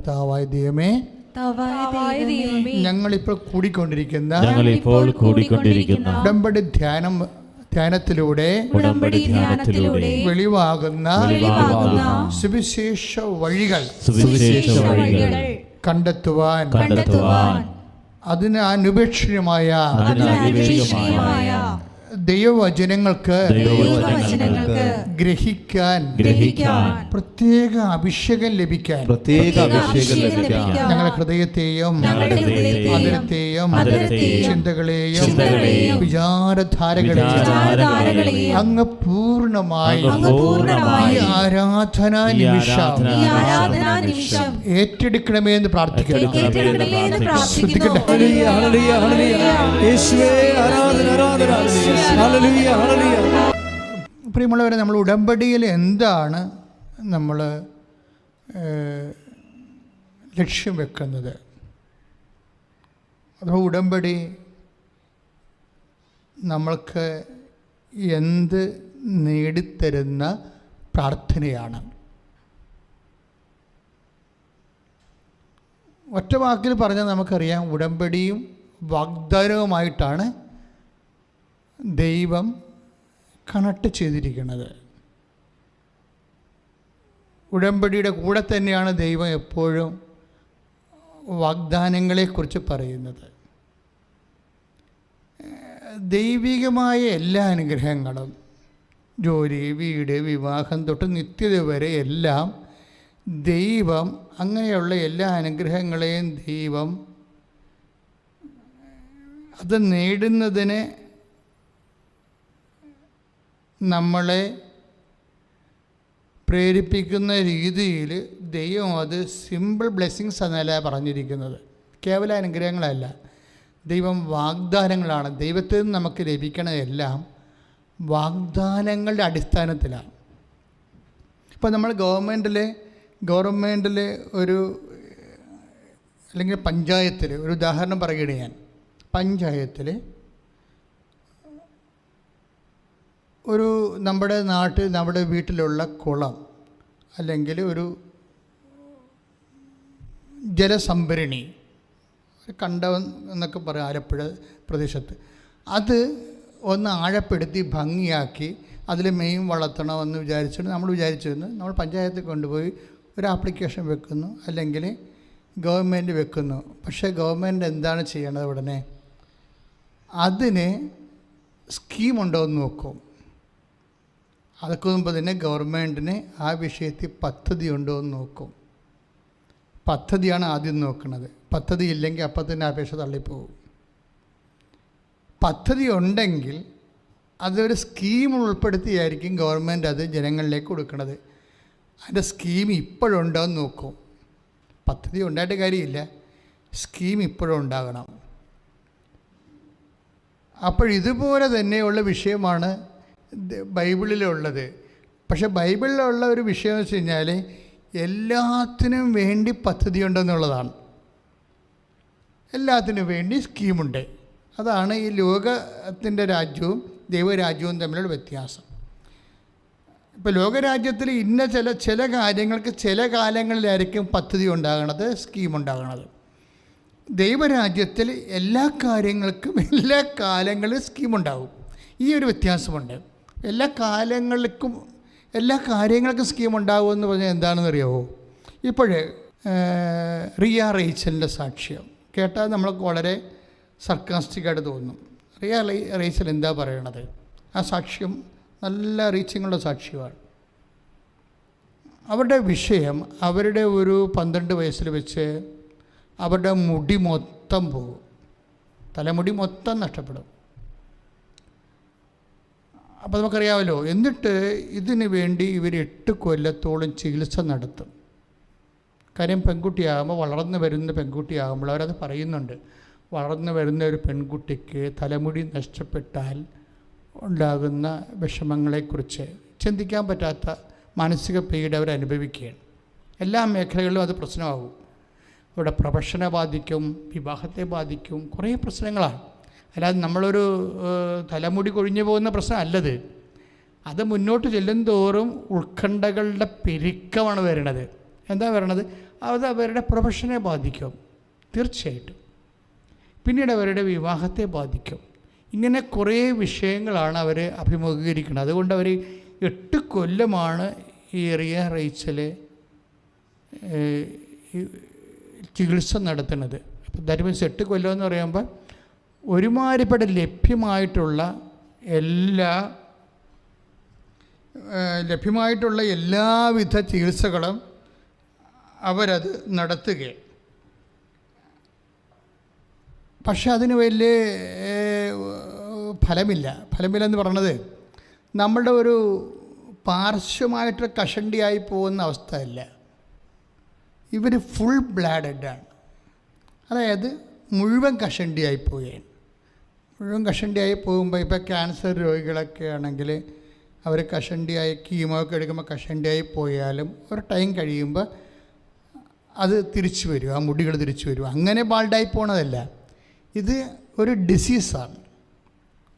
കർത്താവായ ദൈവമേ, ഞങ്ങളിപ്പോൾ കൂടിക്കൊണ്ടിരിക്കുന്ന ഉടമ്പടി ധ്യാനത്തിലൂടെ വെളിവാകുന്ന സുവിശേഷ വഴികൾ കണ്ടെത്തുവാൻ അതിന് അനുപേക്ഷണീയമായ ദൈവവചനങ്ങൾക്ക് ഗ്രഹിക്കാൻ പ്രത്യേക അഭിഷേകം ലഭിക്കാൻ ഞങ്ങളുടെ ഹൃദയത്തെയും അതിരത്തെയും ചിന്തകളെയും വിചാരധാരകളെയും അങ്ങ് പൂർണ്ണമായി ഈ ആരാധനാ നിമിഷം ഏറ്റെടുക്കണമേ എന്ന് പ്രാർത്ഥിക്കുന്നു. പ്രിയമുള്ളവരെ, നമ്മൾ ഉടമ്പടിയിൽ എന്താണ് നമ്മൾ ലക്ഷ്യം വെക്കുന്നത്? അഥവാ ഉടമ്പടി നമ്മൾക്ക് എന്ത് നേടിത്തരുന്ന പ്രാർത്ഥനയാണ്? ഒറ്റ വാക്കിൽ പറഞ്ഞാൽ നമുക്കറിയാം, ഉടമ്പടിയും വാഗ്ദാനവുമായിട്ടാണ് ദൈവം കണക്ട് ചെയ്തിരിക്കുന്നത്. ഉടമ്പടിയുടെ കൂടെ തന്നെയാണ് ദൈവം എപ്പോഴും വാഗ്ദാനങ്ങളെക്കുറിച്ച് പറയുന്നത്. ദൈവികമായ എല്ലാ അനുഗ്രഹങ്ങളും, ജോലി, വീട്, വിവാഹം തൊട്ട് നിത്യത വരെ എല്ലാം ദൈവം, അങ്ങനെയുള്ള എല്ലാ അനുഗ്രഹങ്ങളെയും ദൈവം അത് നേടുന്നതിന് നമ്മളെ പ്രേരിപ്പിക്കുന്ന രീതിയിൽ ദൈവം അത് സിമ്പിൾ ബ്ലെസ്സിങ്സ് എന്നല്ല പറഞ്ഞിരിക്കുന്നത്. കേവല അനുഗ്രഹങ്ങളല്ല, ദൈവം വാഗ്ദാനങ്ങളാണ്. ദൈവത്തിൽ നിന്ന് നമുക്ക് ലഭിക്കണതെല്ലാം വാഗ്ദാനങ്ങളുടെ അടിസ്ഥാനത്തിലാണ്. ഇപ്പോൾ നമ്മൾ ഗവൺമെൻറ്റിലെ ഒരു അല്ലെങ്കിൽ പഞ്ചായത്തിൽ ഒരു ഉദാഹരണം പറയുകയാണ് ഞാൻ. പഞ്ചായത്തിൽ ഒരു നമ്മുടെ വീട്ടിലുള്ള കുളം അല്ലെങ്കിൽ ഒരു ജലസംഭരണി, കണ്ടം എന്നൊക്കെ പറയും ആലപ്പുഴ പ്രദേശത്ത്, അത് ഒന്ന് ആഴപ്പെടുത്തി ഭംഗിയാക്കി അതിൽ മെയിൻ വളർത്തണമെന്ന് വിചാരിച്ചിട്ട് നമ്മൾ പഞ്ചായത്തിൽ കൊണ്ടുപോയി ഒരു ആപ്ലിക്കേഷൻ വെക്കുന്നു, അല്ലെങ്കിൽ ഗവൺമെൻറ് വെക്കുന്നു. പക്ഷേ ഗവൺമെൻറ് എന്താണ് ചെയ്യണത്? ഉടനെ അതിന് സ്കീമുണ്ടോ എന്ന് നോക്കും. അതൊക്കെ മുമ്പ് തന്നെ ഗവൺമെൻറ്റിന് ആ വിഷയത്തിൽ പദ്ധതി ഉണ്ടോ എന്ന് നോക്കും. പദ്ധതിയാണ് ആദ്യം നോക്കുന്നത്. പദ്ധതി ഇല്ലെങ്കിൽ അപ്പം തന്നെ അപേക്ഷ തള്ളിപ്പോകും. പദ്ധതി ഉണ്ടെങ്കിൽ അതൊരു സ്കീം ഉൾപ്പെടുത്തിയായിരിക്കും ഗവൺമെൻറ് അത് ജനങ്ങളിലേക്ക് കൊടുക്കുന്നത്. അതിൻ്റെ സ്കീം ഇപ്പോഴുണ്ടോ എന്ന് നോക്കും. പദ്ധതി ഉണ്ടായിട്ട് കാര്യമില്ല, സ്കീം ഇപ്പോഴും ഉണ്ടാകണം. അപ്പോഴിതുപോലെ തന്നെയുള്ള വിഷയമാണ് ബൈബിളിലുള്ളത്. പക്ഷേ ബൈബിളിലുള്ള ഒരു വിഷയം എന്ന് വെച്ച് കഴിഞ്ഞാൽ എല്ലാത്തിനും വേണ്ടി പദ്ധതി ഉണ്ടെന്നുള്ളതാണ്. എല്ലാത്തിനും വേണ്ടി സ്കീമുണ്ട്. അതാണ് ഈ ലോകത്തിൻ്റെ രാജ്യവും ദൈവരാജ്യവും തമ്മിലുള്ള വ്യത്യാസം. ഇപ്പോൾ ലോകരാജ്യത്തിൽ ഇന്ന ചില കാര്യങ്ങൾക്ക് ചില കാലങ്ങളിലായിരിക്കും പദ്ധതി ഉണ്ടാകണത്, സ്കീം ഉണ്ടാകണത്. ദൈവരാജ്യത്തിൽ എല്ലാ കാര്യങ്ങൾക്കും എല്ലാ കാലങ്ങളിലും സ്കീമുണ്ടാകും. ഈ ഒരു വ്യത്യാസമുണ്ട്. എല്ലാ കാര്യങ്ങൾക്കും സ്കീം ഉണ്ടാകുമെന്ന് പറഞ്ഞാൽ എന്താണെന്ന് അറിയാമോ? ഇപ്പോഴേ റിയ റേച്ചലിൻ്റെ സാക്ഷ്യം കേട്ടാൽ നമ്മൾക്ക് വളരെ സർക്കാസ്റ്റിക്കായിട്ട് തോന്നും. റിയ റേച്ചൽ എന്താ പറയണത്? ആ സാക്ഷ്യം നല്ല റീച്ചിങ്ങുള്ള സാക്ഷ്യമാണ്. അവരുടെ വിഷയം, അവരുടെ ഒരു 12 വയസ്സിൽ വെച്ച് അവരുടെ മുടി മൊത്തം പോകും, തലമുടി മൊത്തം നഷ്ടപ്പെടും. അപ്പോൾ നമുക്കറിയാമല്ലോ. എന്നിട്ട് ഇതിനു വേണ്ടി ഇവർ 8 കൊല്ലത്തോളം ചികിത്സ നടത്തും. കാര്യം പെൺകുട്ടിയാകുമ്പോൾ, വളർന്നു വരുന്ന പെൺകുട്ടിയാകുമ്പോൾ അവരത് പറയുന്നുണ്ട്. വളർന്നു വരുന്ന ഒരു പെൺകുട്ടിക്ക് തലമുടി നഷ്ടപ്പെട്ടാൽ ഉണ്ടാകുന്ന വിഷമങ്ങളെക്കുറിച്ച് ചിന്തിക്കാൻ പറ്റാത്ത മാനസിക പീഡ അവർ അനുഭവിക്കുകയാണ്. എല്ലാ മേഖലകളിലും അത് പ്രശ്നമാകും. അവരുടെ പ്രൊഫഷനെ ബാധിക്കും, വിവാഹത്തെ ബാധിക്കും, കുറേ പ്രശ്നങ്ങളാണ്. അല്ലാതെ നമ്മളൊരു തലമുടി കൊഴിഞ്ഞു പോകുന്ന പ്രശ്നം അല്ലത്. അത് മുന്നോട്ട് ചെല്ലും തോറും ഉത്കണ്ഠകളുടെ പെരുക്കമാണ് വരണത്. എന്താ വരണത്? അത് അവരുടെ പ്രൊഫഷനെ ബാധിക്കും തീർച്ചയായിട്ടും. പിന്നീട് അവരുടെ വിവാഹത്തെ ബാധിക്കും. ഇങ്ങനെ കുറേ വിഷയങ്ങളാണ് അവർ അഭിമുഖീകരിക്കുന്നത്. അതുകൊണ്ട് അവർ 8 കൊല്ലമാണ് ഈ റിയ റേച്ചൽ ചികിത്സ നടത്തുന്നത്. അപ്പോൾ ദാറ്റ് മീൻസ് 8 കൊല്ലം എന്ന് പറയുമ്പോൾ ഒരുമാതിരിപ്പെട്ട ലഭ്യമായിട്ടുള്ള എല്ലാവിധ ചികിത്സകളും അവരത് നടത്തുകയാണ്. പക്ഷെ അതിന് വലിയ ഫലമില്ലെന്ന് പറഞ്ഞത് നമ്മളുടെ ഒരു പാർശ്വമായിട്ട് കഷണ്ടിയായി പോകുന്ന അവസ്ഥയല്ല. ഇവർ ഫുൾ ബ്ലാഡഡാണ്, അതായത് മുഴുവൻ കഷണ്ടിയായി പോവുകയാണ്. മുഴുവൻ കഷണ്ടിയായി പോകുമ്പോൾ ഇപ്പോൾ ക്യാൻസർ രോഗികളൊക്കെ ആണെങ്കിൽ അവർ കഷണ്ടിയായി കീമോ ഒക്കെ എടുക്കുമ്പോൾ കഷണ്ടിയായി പോയാലും ഒരു ടൈം കഴിയുമ്പോൾ അത് തിരിച്ചു വരും, ആ മുടികൾ തിരിച്ചു വരും. അങ്ങനെ ബാൾഡായി പോണതല്ല, ഇത് ഒരു ഡിസീസാണ്.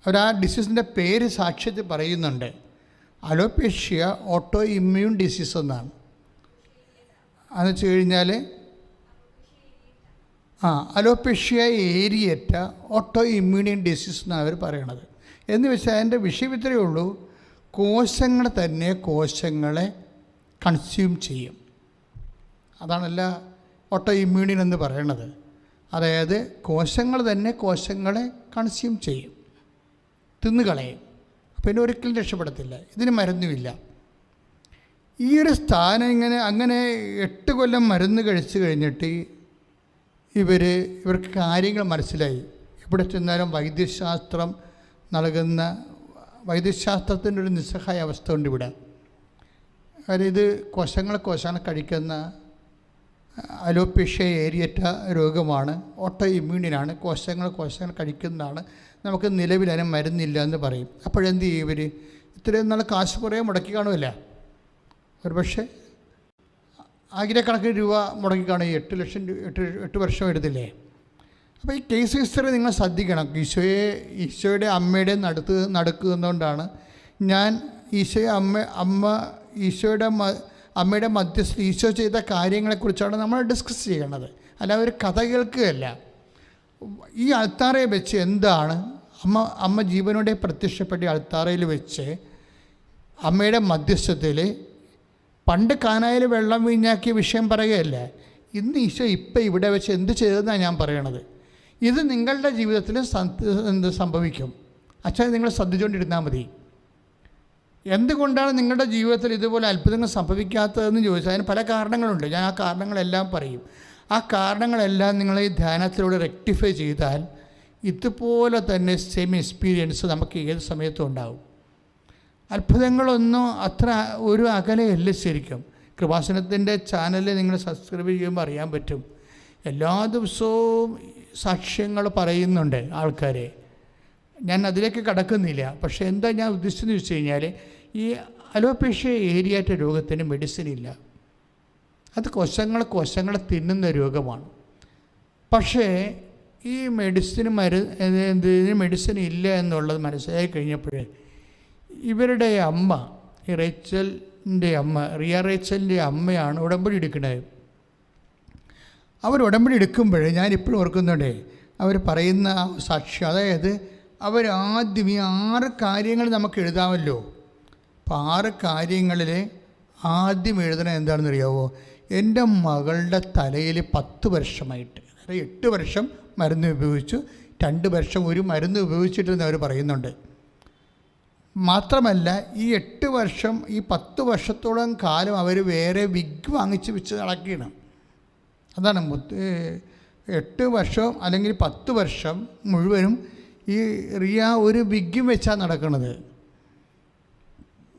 ആ ഡിസീസിൻ്റെ പേര് സാക്ഷ്യത്തിൽ പറയുന്നുണ്ട്, അലോപേഷ്യ ഓട്ടോ ഇമ്മ്യൂൺ ഡിസീസ് എന്നാണ്. അതെന്ന് വെച്ച് കഴിഞ്ഞാൽ അലോപേഷ്യ ഏരിയറ്റ ഓട്ടോ ഇമ്മ്യൂണിയൻ ഡിസീസ് എന്നാണ് അവർ പറയണത്. എന്ന് വെച്ചാൽ അതിൻ്റെ വിഷയം ഇത്രയേ ഉള്ളൂ, കോശങ്ങളെ കൺസ്യൂം ചെയ്യും. അതാണല്ല ഓട്ടോ ഇമ്മ്യൂണിയൻ എന്ന് പറയണത്. അതായത് കോശങ്ങളെ കൺസ്യൂം ചെയ്യും, തിന്നുകളയും. പിന്നെ ഒരിക്കലും രക്ഷപ്പെടത്തില്ല. ഇതിന് മരുന്നുമില്ല. ഈ ഒരു സ്ഥാനം അങ്ങനെ 8 കൊല്ലം മരുന്ന് കഴിച്ചു കഴിഞ്ഞിട്ട് ഇവർക്ക് കാര്യങ്ങൾ മനസ്സിലായി. എവിടെ ചെന്നാലും വൈദ്യശാസ്ത്രം നൽകുന്ന വൈദ്യശാസ്ത്രത്തിൻ്റെ ഒരു നിസ്സഹായ അവസ്ഥ ഉണ്ട് ഇവിടെ. കാര്യം ഇത് കോശങ്ങളെ കഴിക്കുന്ന അലോപേഷ്യ ഏരിയറ്റ രോഗമാണ്, ഓട്ടോ ഇമ്മ്യൂണിയനാണ്, കോശങ്ങൾ കഴിക്കുന്നതാണ്. നമുക്ക് നിലവിൽ അതിന് മരുന്നില്ല എന്ന് പറയും. അപ്പോഴെന്ത് ചെയ്യും ഇവർ? ഇത്രയും നാൾ കാശ് കുറേ മുടക്കി കാണുമല്ല, ഒരു പക്ഷേ ആയിരക്കണക്കിന് രൂപ മുടക്കി കാണും. 8 ലക്ഷം 8 വർഷം എടുത്തില്ലേ? അപ്പോൾ ഈ കേസ് ഹിസ്റ്ററി നിങ്ങൾ ശ്രദ്ധിക്കണം. ഈശോയുടെ അമ്മയുടെ നടക്കുന്നതുകൊണ്ടാണ് ഞാൻ ഈശോയുടെ അമ്മയുടെ മധ്യസ്ഥ ഈശോ ചെയ്ത കാര്യങ്ങളെക്കുറിച്ചാണ് നമ്മൾ ഡിസ്കസ് ചെയ്യണത്, അല്ല ഒരു കഥ കേൾക്കുകയല്ല. ഈ അൾത്താറയെ വെച്ച് എന്താണ് അമ്മ ജീവനോടെ പ്രത്യക്ഷപ്പെട്ട അൾത്താറയിൽ വെച്ച് അമ്മയുടെ മധ്യസ്ഥത്തിൽ പണ്ട് കാനായിൽ വെള്ളം വീഞ്ഞാക്കിയ വിഷയം പറയുകയല്ല. ഇന്ന് ഈശോ ഇപ്പം ഇവിടെ വെച്ച് എന്ത് ചെയ്തതെന്നാണ് ഞാൻ പറയണത്. ഇത് നിങ്ങളുടെ ജീവിതത്തിൽ എന്ത് സംഭവിക്കും? അച്ഛൻ നിങ്ങൾ ശ്രദ്ധിച്ചുകൊണ്ടിരുന്നാൽ മതി. എന്തുകൊണ്ടാണ് നിങ്ങളുടെ ജീവിതത്തിൽ ഇതുപോലെ അത്ഭുതങ്ങൾ സംഭവിക്കാത്തതെന്ന് ചോദിച്ചാൽ അതിന് പല കാരണങ്ങളുണ്ട്. ഞാൻ ആ കാരണങ്ങളെല്ലാം പറയും. ആ കാരണങ്ങളെല്ലാം നിങ്ങൾ ഈ ധ്യാനത്തിലൂടെ റെക്ടിഫൈ ചെയ്താൽ ഇതുപോലെ തന്നെ സെയിം എക്സ്പീരിയൻസ് നമുക്ക് ഏത് സമയത്തും ഉണ്ടാവും. അത്ഭുതങ്ങളൊന്നും അത്ര ഒരു അകലെയല്ല. ശരിക്കും കൃപാസനത്തിൻ്റെ ചാനൽ നിങ്ങൾ സബ്സ്ക്രൈബ് ചെയ്യുമ്പോൾ അറിയാൻ പറ്റും. എല്ലാ ദിവസവും സാക്ഷ്യങ്ങൾ പറയുന്നുണ്ട് ആൾക്കാരെ. ഞാൻ അതിലേക്ക് കടക്കുന്നില്ല. പക്ഷേ എന്താ ഞാൻ ഉദ്ദേശിച്ചതെന്ന് വെച്ച് കഴിഞ്ഞാൽ ഈ അലോപേഷ്യ ഏരിയറ്റ രോഗത്തിന് മെഡിസിൻ ഇല്ല. അത് കോശങ്ങളെ തിന്നുന്ന രോഗമാണ്. പക്ഷേ ഈ മെഡിസിൻ ഇല്ല എന്നുള്ളത് മനസ്സിലായി കഴിഞ്ഞപ്പോഴേ ഇവരുടെ അമ്മ, ഈ റിയ റേച്ചലിൻ്റെ അമ്മയാണ് ഉടമ്പടി എടുക്കുന്നത്. അവർ ഉടമ്പടി എടുക്കുമ്പോൾ ഞാനിപ്പോഴും ഓർക്കുന്നുണ്ടേ അവർ പറയുന്ന സാക്ഷ്യം, അതായത് അവരാദ്യം ഈ 6 കാര്യങ്ങൾ നമുക്ക് എഴുതാമല്ലോ. അപ്പോൾ 6 കാര്യങ്ങളിൽ ആദ്യം എഴുതണത് എന്താണെന്ന് അറിയാമോ? എൻ്റെ മകളുടെ തലയിൽ 10 വർഷമായിട്ട്, അതായത് 8 വർഷം മരുന്ന് ഉപയോഗിച്ചു, 2 വർഷം ഒരു മരുന്ന് ഉപയോഗിച്ചിട്ടെന്ന് അവർ പറയുന്നുണ്ട്. മാത്രമല്ല ഈ 8 വർഷം ഈ 10 വർഷത്തോളം കാലം അവർ വേറെ വിഗ് വാങ്ങിച്ച് വെച്ച് നടക്കുകയാണ്. അതാണ് 8 വർഷം അല്ലെങ്കിൽ 10 വർഷം മുഴുവനും ഈ റിയ ഒരു വിഗ്ഗും വെച്ചാണ് നടക്കുന്നത്.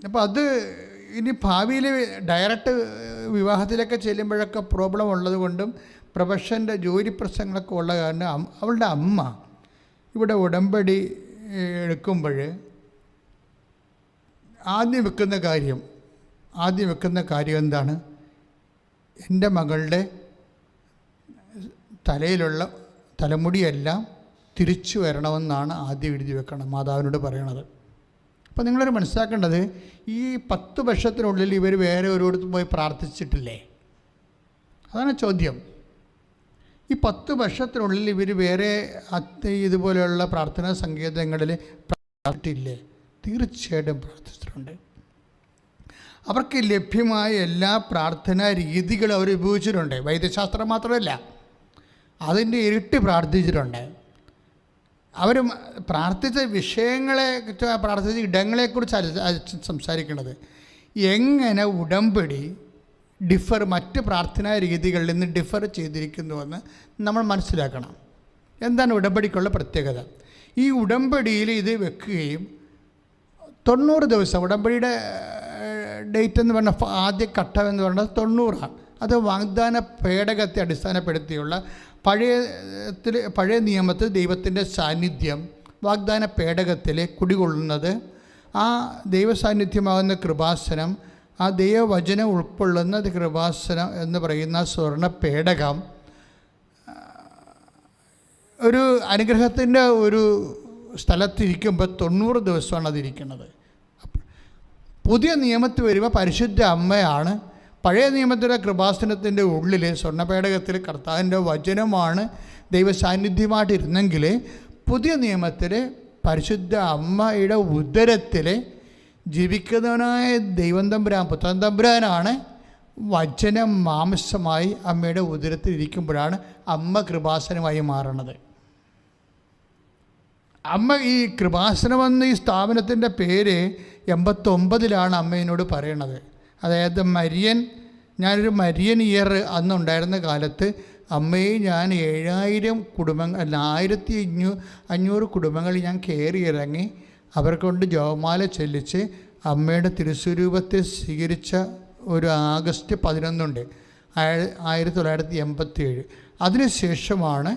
അപ്പോൾ അത് ഇനി ഭാവിയിൽ ഡയറക്റ്റ് വിവാഹത്തിലൊക്കെ ചെല്ലുമ്പോഴൊക്കെ പ്രോബ്ലം ഉള്ളത് കൊണ്ടും പ്രൊഫഷൻ്റെ ജോലി പ്രശ്നങ്ങളൊക്കെ ഉള്ള കാരണം അവളുടെ അമ്മ ഇവിടെ ഉടമ്പടി എടുക്കുമ്പോൾ ആദ്യം വെക്കുന്ന കാര്യം എന്താണ്? എൻ്റെ മകളുടെ തലയിലുള്ള തലമുടിയെല്ലാം തിരിച്ചു വരണമെന്നാണ് ആദ്യം എഴുതി വെക്കണം, മാതാവിനോട് പറയണത്. അപ്പോൾ നിങ്ങളൊരു മനസ്സിലാക്കേണ്ടത്, ഈ 10 വർഷത്തിനുള്ളിൽ ഇവർ വേറെ ഒരിടത്തും പോയി പ്രാർത്ഥിച്ചിട്ടില്ലേ? അതാണ് ചോദ്യം. ഈ 10 വർഷത്തിനുള്ളിൽ ഇവർ വേറെ ഇതുപോലെയുള്ള പ്രാർത്ഥനാ സങ്കേതങ്ങളിൽ പ്രാർത്ഥിച്ചില്ലേ? തീർച്ചയായിട്ടും പ്രാർത്ഥിച്ചിട്ടുണ്ട്. അവർക്ക് ലഭ്യമായ എല്ലാ പ്രാർത്ഥനാ രീതികളും അവർ ഉപയോഗിച്ചിട്ടുണ്ട്. വൈദ്യശാസ്ത്രം മാത്രമല്ല, അതിൻ്റെ ഇരട്ടി പ്രാർത്ഥിച്ചിട്ടുണ്ട്. അവർ പ്രാർത്ഥിച്ച വിഷയങ്ങളെ, പ്രാർത്ഥിച്ച ഇടങ്ങളെക്കുറിച്ച് സംസാരിക്കുന്നത്. എങ്ങനെ ഉടമ്പടി മറ്റ് പ്രാർത്ഥനാ രീതികളിൽ നിന്ന് ഡിഫർ ചെയ്തിരിക്കുന്നുവെന്ന് നമ്മൾ മനസ്സിലാക്കണം. എന്താണ് ഉടമ്പടിക്കുള്ള പ്രത്യേകത? ഈ ഉടമ്പടിയിൽ ഇത് വെക്കുകയും 90 ദിവസം, ഉടമ്പടിയുടെ ഡേറ്റ് എന്ന് പറഞ്ഞാൽ ആദ്യ ഘട്ടം എന്ന് പറയുന്നത് 90ആണ്. അത് വാഗ്ദാന പേടകത്തെ അടിസ്ഥാനപ്പെടുത്തിയുള്ള പഴയ നിയമത്തിൽ ദൈവത്തിൻ്റെ സാന്നിധ്യം വാഗ്ദാന പേടകത്തിൽ കുടികൊള്ളുന്നത്, ആ ദൈവസാന്നിധ്യമാകുന്ന കൃപാസനം, ആ ദൈവവചനം ഉൾക്കൊള്ളുന്ന കൃപാസനം എന്ന് പറയുന്ന സ്വർണ്ണ പേടകം ഒരു അനുഗ്രഹത്തിൻ്റെ ഒരു സ്ഥലത്തിരിക്കുമ്പോൾ 90 ദിവസമാണ് അതിരിക്കുന്നത്. പുതിയ നിയമത്തിൽ വരുമ്പോൾ പരിശുദ്ധ അമ്മയാണ് പഴയ നിയമത്തിലെ കൃപാസനത്തിൻ്റെ ഉള്ളിൽ സ്വർണ്ണപേടകത്തിൽ കർത്താവിൻ്റെ വചനമാണ് ദൈവസാന്നിധ്യമായിട്ടിരുന്നെങ്കിൽ, പുതിയ നിയമത്തിൽ പരിശുദ്ധ അമ്മയുടെ ഉദരത്തിൽ ജീവിക്കുന്നവനായ ദൈവം തമ്പുരാൻ, പുത്രൻ തമ്പുരാനാണ് വചനം മാംസമായി അമ്മയുടെ ഉദരത്തിൽ ഇരിക്കുമ്പോഴാണ് അമ്മ കൃപാസനമായി മാറണത്. അമ്മ ഈ കൃപാസനമെന്ന് ഈ സ്ഥാപനത്തിൻ്റെ പേര് 89 അമ്മയോട് പറയണത്. അതായത് ഞാനൊരു മരിയൻ ഇയർ അന്നുണ്ടായിരുന്ന കാലത്ത് അമ്മയെ ഞാൻ 7000 കുടുംബങ്ങൾ, അല്ല 1500 കുടുംബങ്ങൾ ഞാൻ കയറി ഇറങ്ങി അവരെ കൊണ്ട് ജപമാല ചെല്ലിച്ച് അമ്മയുടെ തിരുസ്വരൂപത്തെ സ്വീകരിച്ച ഒരു ആഗസ്റ്റ് 11 1987. അതിനുശേഷമാണ്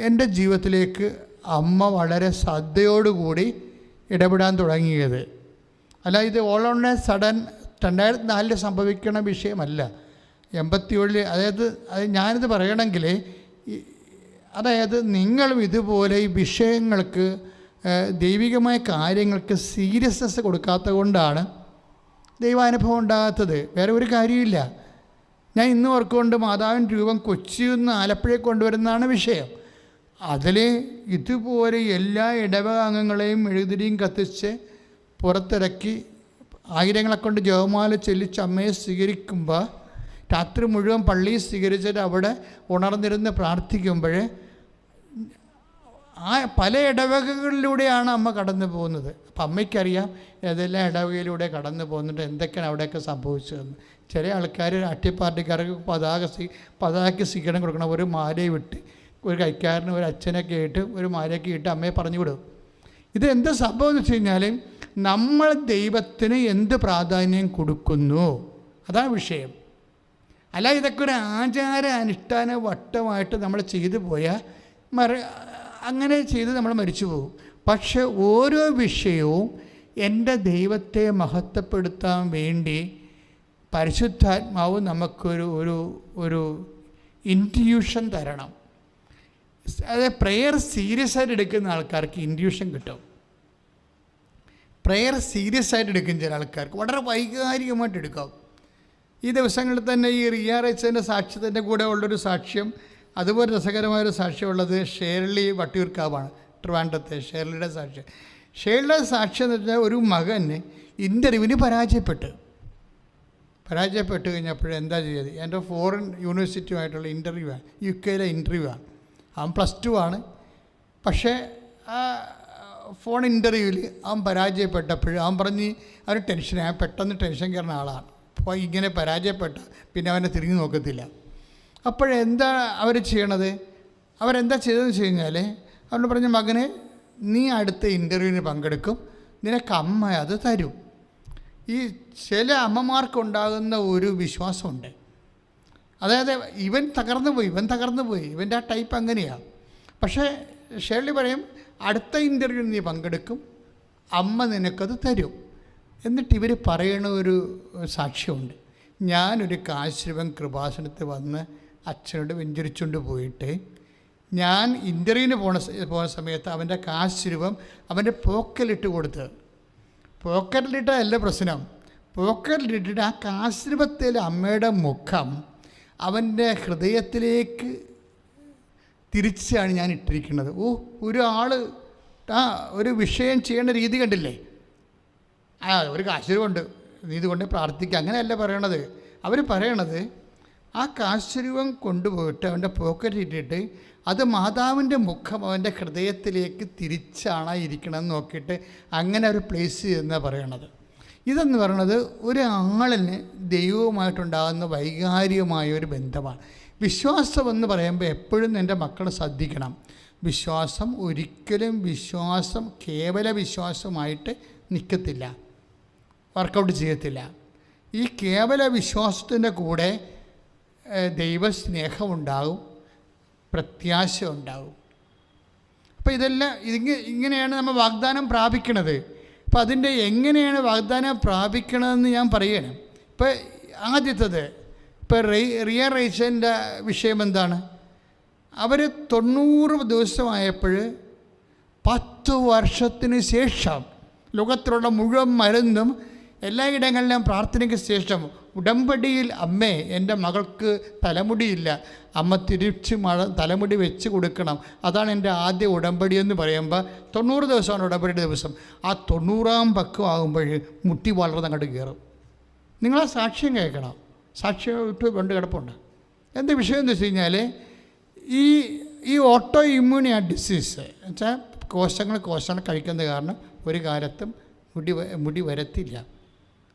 എൻ്റെ ജീവിതത്തിലേക്ക് അമ്മ വളരെ ശ്രദ്ധയോടുകൂടി ഇടപെടാൻ തുടങ്ങിയത്. അല്ല, ഇത് ഓൾ ഓൺ എ സഡൻ 2004 സംഭവിക്കണ വിഷയമല്ല. 87, അതായത് ഞാനിത് പറയണമെങ്കിൽ, അതായത് നിങ്ങളും ഇതുപോലെ ഈ വിഷയങ്ങൾക്ക്, ദൈവികമായ കാര്യങ്ങൾക്ക് സീരിയസ്നെസ് കൊടുക്കാത്തത് കൊണ്ടാണ് ദൈവാനുഭവം ഉണ്ടാകാത്തത്. വേറെ ഒരു കാര്യമില്ല. ഞാൻ ഇന്ന് ഓർക്കൊണ്ട് മാതാവിൻ്റെ രൂപം കൊച്ചിയിൽ നിന്ന് ആലപ്പുഴയിൽ കൊണ്ടുവരുന്നതാണ് വിഷയം. അതിൽ ഇതുപോലെ എല്ലാ ഇടവക അംഗങ്ങളെയും മെഴുകുതിരിയും കത്തിച്ച് പുറത്തിറക്കി ആയിരങ്ങളെ കൊണ്ട് ജപമാല ചെല്ലിച്ച് അമ്മയെ സ്വീകരിക്കുമ്പോൾ, രാത്രി മുഴുവൻ പള്ളിയിൽ സ്വീകരിച്ചിട്ട് അവിടെ ഉണർന്നിരുന്ന് പ്രാർത്ഥിക്കുമ്പോൾ ആ പല ഇടവകകളിലൂടെയാണ് അമ്മ കടന്നു പോകുന്നത്. അപ്പം അമ്മയ്ക്കറിയാം ഏതെല്ലാം ഇടവകയിലൂടെ കടന്നു പോകുന്നുണ്ട്, എന്തൊക്കെയാണ് അവിടെയൊക്കെ സംഭവിച്ചതെന്ന്. ചില ആൾക്കാർ രാഷ്ട്രീയ പതാകയ്ക്ക് സ്വീകരണം കൊടുക്കണം, ഒരു മാലയെ വിട്ട്, ഒരു കൈക്കാരന് ഒരു അച്ഛനൊക്കെ ഇട്ട് ഒരു മാലയൊക്കെ ഇട്ട് അമ്മയെ പറഞ്ഞു വിടും. ഇത് എന്താ സംഭവം എന്ന് വെച്ച് കഴിഞ്ഞാൽ, നമ്മൾ ദൈവത്തിന് എന്ത് പ്രാധാന്യം കൊടുക്കുന്നു, അതാണ് വിഷയം. അല്ല, ഇതൊക്കെ ഒരു ആചാര അനുഷ്ഠാന വട്ടമായിട്ട് നമ്മൾ ചെയ്തു പോയാൽ അങ്ങനെ ചെയ്ത് നമ്മൾ മരിച്ചു പോകും. പക്ഷെ ഓരോ വിഷയവും എൻ്റെ ദൈവത്തെ മഹത്വപ്പെടുത്താൻ വേണ്ടി പരിശുദ്ധാത്മാവ് നമുക്കൊരു ഇൻറ്റ്യൂഷൻ തരണം. അതായത് പ്രെയർ സീരിയസ് ആയിട്ട് എടുക്കുന്ന ആൾക്കാർക്ക് ഇൻറ്റ്യൂഷൻ കിട്ടും. പ്രെയർ സീരിയസ് ആയിട്ട് എടുക്കുന്ന ചില ആൾക്കാർക്ക് വളരെ വൈകാരികമായിട്ട് എടുക്കാം. ഈ ദിവസങ്ങളിൽ തന്നെ ഈ റിയാറച്ചൻ്റെ സാക്ഷ്യത്തിൻ്റെ കൂടെ ഉള്ളൊരു സാക്ഷ്യം, അതുപോലെ രസകരമായൊരു സാക്ഷ്യമുള്ളത് ഷേർലി വട്ടിയൂർക്കാവാണ്, ട്രിവാൻഡ്രത്തെ ഷേർലിയുടെ സാക്ഷ്യം. ഷേർലിയുടെ സാക്ഷ്യം എന്ന് വെച്ചാൽ ഒരു മകന് ഇൻ്റർവ്യൂവിന് പരാജയപ്പെട്ട് കഴിഞ്ഞപ്പോൾ എന്താ ചെയ്തത്? എൻ്റെ ഫോറിൻ യൂണിവേഴ്സിറ്റിയുമായിട്ടുള്ള ഇൻ്റർവ്യൂ ആണ്, UK ഇൻ്റർവ്യൂ ആണ്. അവൻ +2 ആണ്. പക്ഷേ ആ ഫോൺ ഇൻ്റർവ്യൂവിൽ അവൻ പരാജയപ്പെട്ടപ്പോൾ അവൻ പറഞ്ഞ് അവന് ടെൻഷനായി, പെട്ടെന്ന് ടെൻഷൻ കയറുന്ന ആളാണ്. അപ്പോൾ ഇങ്ങനെ പരാജയപ്പെട്ട പിന്നെ അവനെ തിരിഞ്ഞു നോക്കത്തില്ല. അപ്പോഴെന്താ അവർ ചെയ്യണത്? അവരെന്താ ചെയ്തതെന്ന് വെച്ച് കഴിഞ്ഞാൽ, അവനോട് പറഞ്ഞ മകനെ, നീ അടുത്ത ഇൻ്റർവ്യൂവിന് പങ്കെടുക്കും, നിനക്ക് അമ്മ അത് തരും. ഈ ചില അമ്മമാർക്കുണ്ടാകുന്ന ഒരു വിശ്വാസമുണ്ട്, അതായത് ഇവൻ തകർന്നു പോയി, ഇവൻ്റെ ആ ടൈപ്പ് അങ്ങനെയാണ്. പക്ഷേ ഷേർലി പറയും, അടുത്ത ഇൻ്റർവ്യൂവിന് നീ പങ്കെടുക്കും, അമ്മ നിനക്കത് തരും. എന്നിട്ട് ഇവർ പറയണ ഒരു സാക്ഷ്യമുണ്ട്. ഞാനൊരു കാശ്രവൻ കൃപാസനത്തിൽ വന്ന് അച്ഛനോട് വെഞ്ചരിച്ചുകൊണ്ട് പോയിട്ട്, ഞാൻ ഇൻ്റർവ്യൂവിന് പോകുന്ന സമയത്ത് അവൻ്റെ കാശ്രവം അവൻ്റെ പോക്കലിട്ട് കൊടുത്തത്. പോക്കറ്റിലിട്ടല്ല പ്രശ്നം, പോക്കറ്റിലിട്ടിട്ട് ആ കാശ്രവത്തിൽ അമ്മയുടെ മുഖം അവൻ്റെ ഹൃദയത്തിലേക്ക് തിരിച്ചാണ് ഞാൻ ഇട്ടിരിക്കുന്നത്. ഒരാൾ ഒരു വിഷയം ചെയ്യേണ്ട രീതി കണ്ടില്ലേ? ഒരു കാശുരൂപമുണ്ട്, നീ ഇതുകൊണ്ട് പ്രാർത്ഥിക്കുക, അങ്ങനെയല്ല പറയണത്. അവർ പറയണത് ആ കാശുരൂപം കൊണ്ടുപോയിട്ട് അവൻ്റെ പോക്കറ്റ് ഇട്ടിട്ട് അത് മാതാവിൻ്റെ മുഖം അവൻ്റെ ഹൃദയത്തിലേക്ക് തിരിച്ചാണ് ഇരിക്കണമെന്ന് നോക്കിയിട്ട് അങ്ങനെ ഒരു പ്ലേസ് എന്നാണ് പറയണത്. ഇതെന്ന് പറയുന്നത് ഒരാളിന് ദൈവവുമായിട്ടുണ്ടാകുന്ന വൈകാരികമായ ഒരു ബന്ധമാണ്. വിശ്വാസമെന്ന് പറയുമ്പോൾ എപ്പോഴും എൻ്റെ മക്കൾ ശ്രദ്ധിക്കണം. വിശ്വാസം ഒരിക്കലും കേവല വിശ്വാസമായിട്ട് നിൽക്കത്തില്ല, വർക്കൗട്ട് ചെയ്യത്തില്ല. ഈ കേവല വിശ്വാസത്തിൻ്റെ കൂടെ ദൈവസ്നേഹമുണ്ടാകും, പ്രത്യാശ ഉണ്ടാകും. അപ്പോൾ ഇതെല്ലാം ഇങ്ങനെയാണ് നമ്മൾ വാഗ്ദാനം പ്രാപിക്കണത്. അപ്പോൾ അതിൻ്റെ എങ്ങനെയാണ് വാഗ്ദാനം പ്രാപിക്കണതെന്ന് ഞാൻ പറയുകയാണ്. ഇപ്പോൾ ആദ്യത്തേത്, ഇപ്പോൾ റിയ റേച്ചലിൻ്റെ വിഷയം എന്താണ്? അവർ 90 ദിവസമായപ്പോൾ 10 വർഷത്തിന് ശേഷം ലോകത്തിലുള്ള മുഴുവൻ മരുന്നും എല്ലായിടങ്ങളിലും പ്രാർത്ഥനയ്ക്ക് ശേഷം ഉടമ്പടിയിൽ, അമ്മേ എൻ്റെ മകൾക്ക് തലമുടിയില്ല, അമ്മ തിരിച്ച് തലമുടി വെച്ച് കൊടുക്കണം, അതാണ് എൻ്റെ ആദ്യ ഉടമ്പടി എന്ന് പറയുമ്പോൾ 90 ദിവസമാണ് ഉടമ്പടിയുടെ ദിവസം. ആ 90-ാം പക്വമാകുമ്പോൾ മുട്ടി വളർന്ന് അങ്ങോട്ട് കയറും. നിങ്ങളാ സാക്ഷ്യം കേൾക്കണം. സാക്ഷ്യം ഇട്ട് കൊണ്ട് കിടപ്പുണ്ട്. എന്താ വിഷയം എന്ന് വെച്ച് കഴിഞ്ഞാൽ ഈ ഓട്ടോ ഇമ്മ്യൂണി ഡിസീസ് വെച്ചാൽ കോശങ്ങൾ കഴിക്കുന്നത് കാരണം ഒരു കാലത്തും മുടി വരത്തില്ല.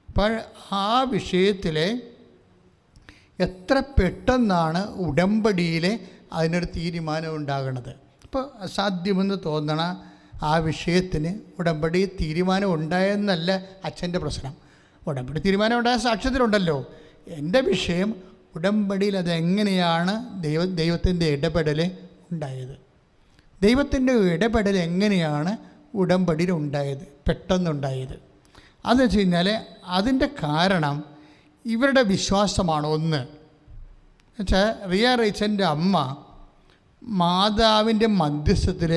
അപ്പോൾ ആ വിഷയത്തിൽ എത്ര പെട്ടെന്നാണ് ഉടമ്പടിയിൽ അതിനൊരു തീരുമാനം ഉണ്ടാകുന്നത്. അപ്പോൾ അസാധ്യമെന്ന് തോന്നണ ആ വിഷയത്തിന് ഉടമ്പടി തീരുമാനം ഉണ്ടായെന്നല്ല അച്ഛൻ്റെ പ്രശ്നം. ഉടമ്പടി തീരുമാനം ഉണ്ടായ സാക്ഷ്യത്തിലുണ്ടല്ലോ. എൻ്റെ വിഷയം ഉടമ്പടിയിൽ അതെങ്ങനെയാണ് ദൈവത്തിൻ്റെ ഇടപെടൽ ഉണ്ടായത്. ദൈവത്തിൻ്റെ ഇടപെടൽ എങ്ങനെയാണ് ഉടമ്പടിയിൽ ഉണ്ടായത്, പെട്ടെന്നുണ്ടായത്. അതെന്ന് വെച്ച് കഴിഞ്ഞാൽ അതിൻ്റെ കാരണം ഇവരുടെ വിശ്വാസമാണ്. ഒന്ന് എന്നുവെച്ചാൽ റിയ റേച്ചലിൻ്റെ അമ്മ മാതാവിൻ്റെ മധ്യസ്ഥത്തിൽ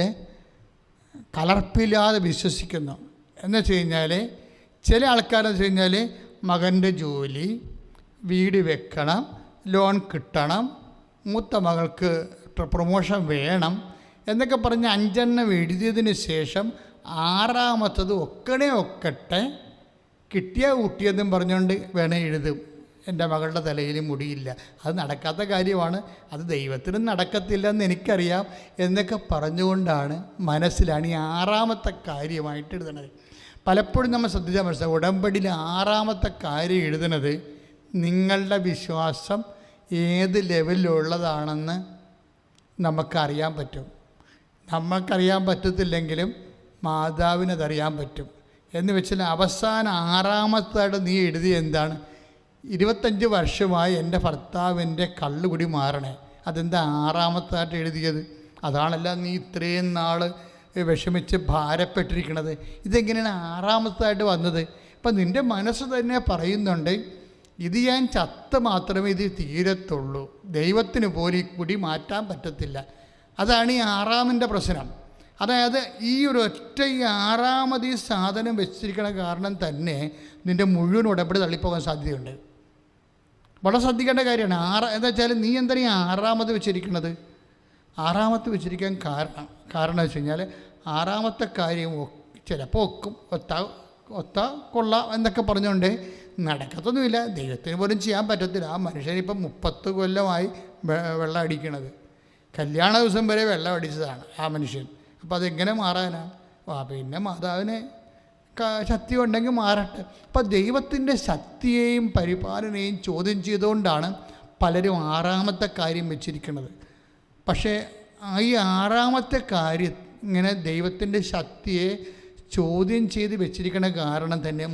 കലർപ്പില്ലാതെ വിശ്വസിക്കുന്നു. എന്ന് വെച്ച് കഴിഞ്ഞാൽ ചില ആൾക്കാരെന്ന് വെച്ച് കഴിഞ്ഞാൽ മകൻ്റെ ജോലി, വീട് വെക്കണം, ലോൺ കിട്ടണം, മൂത്ത മകൾക്ക് പ്രൊമോഷൻ വേണം എന്നൊക്കെ പറഞ്ഞ് 5 എണ്ണം എഴുതിയതിന് ശേഷം 6ാമത്തത് ഒക്കട്ടെ കിട്ടിയ കുട്ടിയെന്നും പറഞ്ഞുകൊണ്ട് വേണേൽ എഴുതും. എൻ്റെ മകളുടെ തലയിൽ മുടിയില്ല, അത് നടക്കാത്ത കാര്യമാണ്, അത് ദൈവത്തിനും നടക്കത്തില്ല എന്ന് എനിക്കറിയാം എന്നൊക്കെ പറഞ്ഞുകൊണ്ടാണ് മനസ്സിലാണ് ഈ 6ാമത്തെ കാര്യമായിട്ട് എഴുതണത്. പലപ്പോഴും നമ്മൾ ശ്രദ്ധിച്ചാൽ മനസ്സിലാവും, ഉടമ്പടിയിൽ 6ാമത്തെ കാര്യം എഴുതുന്നത് നിങ്ങളുടെ വിശ്വാസം ഏത് ലെവലിലുള്ളതാണെന്ന് നമുക്കറിയാൻ പറ്റും. നമുക്കറിയാൻ പറ്റത്തില്ലെങ്കിലും മാതാവിനതറിയാൻ പറ്റും. എന്ന് വെച്ചാൽ അവസാനം 6ാമത്തായിട്ട് നീ എഴുതിയ എന്താണ്? 25 വർഷമായി എൻ്റെ ഭർത്താവിൻ്റെ കള്ളുകുടി മാറണേ. അതെന്താ 6ാമത്തായിട്ട് എഴുതിയത്? അതാണല്ല നീ ഇത്രയും നാൾ വിഷമിച്ച് ഭാരപ്പെട്ടിരിക്കണത്. ഇതെങ്ങനെയാണ് 6ാമത്തായിട്ട് വന്നത്? അപ്പം നിൻ്റെ മനസ്സ് തന്നെ പറയുന്നുണ്ട്, ഇത് ഞാൻ ചത്ത് മാത്രമേ ഇത് തീരത്തുള്ളൂ, ദൈവത്തിന് പോലും ഈ കുടി മാറ്റാൻ പറ്റത്തില്ല. അതാണ് ഈ 6ാമൻ്റെ പ്രശ്നം. അതായത് ഈ ഒരു ഒറ്റ 6ാമത് ഈ സാധനം വെച്ചിരിക്കണ കാരണം തന്നെ നിൻ്റെ മുഴുവൻ ഉടമ്പടി തള്ളിപ്പോകാൻ സാധ്യതയുണ്ട്. വളരെ ശ്രദ്ധിക്കേണ്ട കാര്യമാണ്. എന്താ വെച്ചാൽ നീ എന്താണ് ഈ 6ാമത് വെച്ചിരിക്കുന്നത്? 6ാമത്ത് വെച്ചിരിക്കാൻ കാരണം വെച്ച് കഴിഞ്ഞാൽ 6ാമത്തെ കാര്യം ചിലപ്പോൾ ഒത്ത കൊള്ളാം എന്നൊക്കെ പറഞ്ഞുകൊണ്ട് നടക്കത്തൊന്നുമില്ല. ദൈവത്തിന് പോലും ചെയ്യാൻ പറ്റത്തില്ല. ആ മനുഷ്യനിപ്പം 30 കൊല്ലമായി വെള്ളം അടിക്കണത്. കല്യാണ ദിവസം വരെ വെള്ളം അടിച്ചതാണ് ആ മനുഷ്യൻ. അപ്പോൾ അതെങ്ങനെ മാറാനാണ്? പിന്നെ മാതാവിന് ശക്തി ഉണ്ടെങ്കിൽ മാറട്ടെ. അപ്പോൾ ദൈവത്തിൻ്റെ ശക്തിയെയും പരിപാലനയെയും ചോദ്യം ചെയ്തുകൊണ്ടാണ് പലരും 6ാമത്തെ കാര്യം വെച്ചിരിക്കുന്നത്. പക്ഷേ ഈ 6ാമത്തെ കാര്യം ഇങ്ങനെ ദൈവത്തിൻ്റെ ശക്തിയെ ചോദ്യം ചെയ്ത് വെച്ചിരിക്കുന്ന കാരണം തന്നെ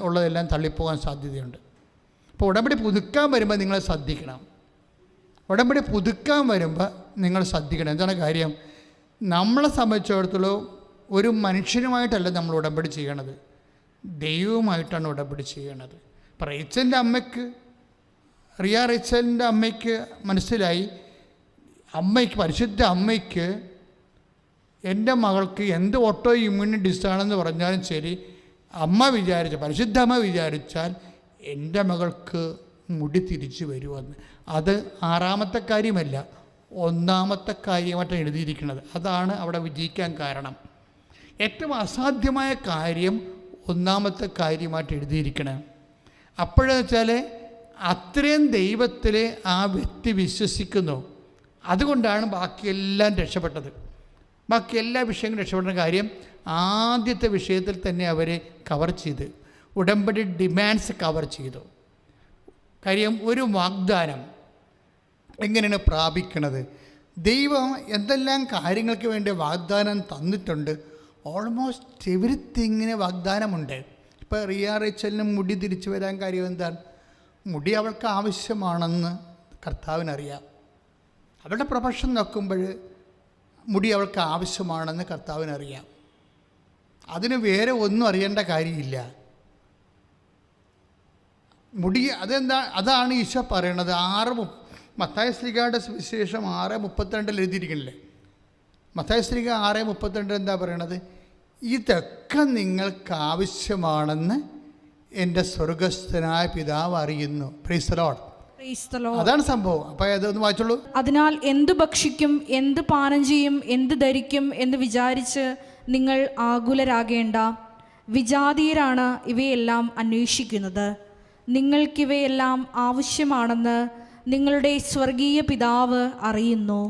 ഉള്ളതെല്ലാം തള്ളിപ്പോകാൻ സാധ്യതയുണ്ട്. അപ്പോൾ ഉടമ്പടി പുതുക്കാൻ വരുമ്പോൾ നിങ്ങൾ ശ്രദ്ധിക്കണം. ഉടമ്പടി പുതുക്കാൻ വരുമ്പോൾ നിങ്ങൾ ശ്രദ്ധിക്കണം. എന്താണ് കാര്യം? നമ്മളെ സംബന്ധിച്ചിടത്തോളം ഒരു മനുഷ്യനുമായിട്ടല്ല നമ്മൾ ഉടമ്പടി ചെയ്യണത്, ദൈവവുമായിട്ടാണ് ഉടമ്പടി ചെയ്യണത്. അപ്പോൾ റിയ റേച്ചലിൻ്റെ അമ്മയ്ക്ക് മനസ്സിലായി, പരിശുദ്ധ അമ്മയ്ക്ക് എൻ്റെ മകൾക്ക് എന്ത് ഓട്ടോ ഇമ്മ്യൂണി ഡിസാണെന്ന് പറഞ്ഞാലും ശരി, പരിശുദ്ധ അമ്മ വിചാരിച്ചാൽ എൻ്റെ മകൾക്ക് മുടി തിരിച്ചു വരുമെന്ന്. അത് 6ാമത്തെ കാര്യമല്ല, 1ാമത്തെ കാര്യമായിട്ടാണ് എഴുതിയിരിക്കുന്നത്. അതാണ് അവിടെ വിജയിക്കാൻ കാരണം. ഏറ്റവും അസാധ്യമായ കാര്യം 1ാമത്തെ കാര്യമായിട്ട് എഴുതിയിരിക്കണം. അപ്പോഴെന്ന് വെച്ചാൽ അത്രയും ദൈവത്തിൽ ആ വ്യക്തി വിശ്വസിക്കുന്നു. അതുകൊണ്ടാണ് ബാക്കിയെല്ലാം രക്ഷപ്പെട്ടത്. ബാക്കി എല്ലാ വിഷയങ്ങളും രക്ഷപ്പെടുന്ന കാര്യം ആദ്യത്തെ വിഷയത്തിൽ തന്നെ അവർ കവർ ചെയ്ത്, ഉടമ്പടി ഡിമാൻഡ്സ് കവർ ചെയ്തു. കാര്യം ഒരു വാഗ്ദാനം എങ്ങനെയാണ് പ്രാപിക്കണത്? ദൈവം എന്തെല്ലാം കാര്യങ്ങൾക്ക് വേണ്ടി വാഗ്ദാനം തന്നിട്ടുണ്ട്. ഓൾമോസ്റ്റ് എവരിത്തിങ്ങിന് വാഗ്ദാനമുണ്ട്. ഇപ്പോൾ റിയ റേച്ചലിന് മുടി തിരിച്ചു വരാൻ കാര്യം എന്താണ്? മുടി അവൾക്ക് ആവശ്യമാണെന്ന് കർത്താവിനറിയാം. അവളുടെ പ്രൊഫഷൻ നോക്കുമ്പോൾ മുടി അവൾക്ക് ആവശ്യമാണെന്ന് കർത്താവിനറിയാം. അതിന് വേറെ ഒന്നും അറിയേണ്ട കാര്യമില്ല. മുടി അതാണ് ഈശോ പറയണത്. മത്തായി ശ്ലീഹയുടെ സുവിശേഷം 6:32 എഴുതിയിരിക്കണില്ലേ? മത്തായി ശ്ലീഹ 6:32 എന്താ പറയണത്? ഇതൊക്കെ നിങ്ങൾക്ക് ആവശ്യമാണെന്ന് എൻ്റെ സ്വർഗസ്ഥനായ പിതാവ് അറിയുന്നു. Praise the Lord. അതാണ് സംഭവം. അപ്പോൾ അതൊന്ന് വായിച്ചോളൂ. അതിനാൽ എന്തു ഭക്ഷിക്കും, എന്ത് പാനം ചെയ്യും, എന്ത് ധരിക്കും എന്ന് വിചാരിച്ച് നിങ്ങൾ ആകുലരാകേണ്ട. വിജാതീയരാണ് ഇവയെല്ലാം അന്വേഷിക്കുന്നത്. നിങ്ങൾക്കിവയെല്ലാം ആവശ്യമാണെന്ന് നിങ്ങളുടെ സ്വർഗീയ പിതാവ് അറിയുന്നു.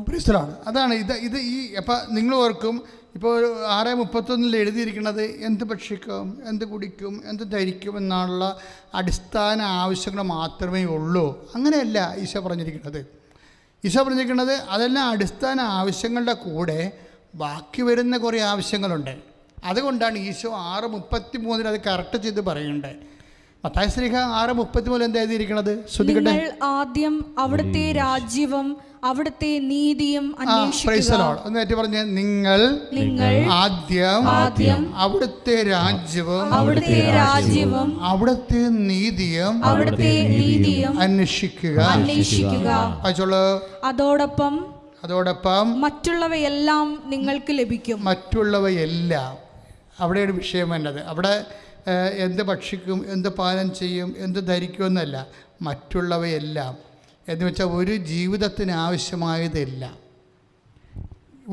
അതാണ് ഇത് അപ്പം നിങ്ങൾ ഓർക്കും, ഇപ്പോൾ 6:31 എഴുതിയിരിക്കുന്നത് എന്ത് ഭക്ഷിക്കും, എന്ത് കുടിക്കും, എന്ത് ധരിക്കും എന്നുള്ള അടിസ്ഥാന ആവശ്യങ്ങൾ മാത്രമേ ഉള്ളൂ. അങ്ങനെയല്ല ഈശോ പറഞ്ഞിരിക്കുന്നത്. ഈശോ പറഞ്ഞിരിക്കുന്നത് അതെല്ലാം അടിസ്ഥാന ആവശ്യങ്ങളുടെ കൂടെ ബാക്കി വരുന്ന കുറേ ആവശ്യങ്ങളുണ്ട്. അതുകൊണ്ടാണ് ഈശോ 6:33 അത് കറക്റ്റ് ചെയ്ത് പറയുന്നുണ്ട്. മത്തായി ശ്ലീഹ 6:33 എന്താ എഴുതിയിരിക്കുന്നത്? നിങ്ങൾ ആദ്യം അവിടുത്തെ രാജ്യവും അവിടുത്തെ നീതിയും അന്വേഷിക്കുക. നിങ്ങൾ ആദ്യം അവിടുത്തെ രാജ്യവും അവിടുത്തെ നീതിയും അന്വേഷിക്കുക. അതോടൊപ്പം മറ്റുള്ളവയെല്ലാം നിങ്ങൾക്ക് ലഭിക്കും. മറ്റുള്ളവയെല്ലാം അവിടെയാണ് വിഷയം വേണ്ടത്. അവിടെ എന്ത് ഭക്ഷിക്കും, എന്ത് പാനം ചെയ്യും, എന്ത് ധരിക്കുമെന്നല്ല, മറ്റുള്ളവയെല്ലാം എന്ന് വെച്ചാൽ ഒരു ജീവിതത്തിന് ആവശ്യമായതെല്ലാം,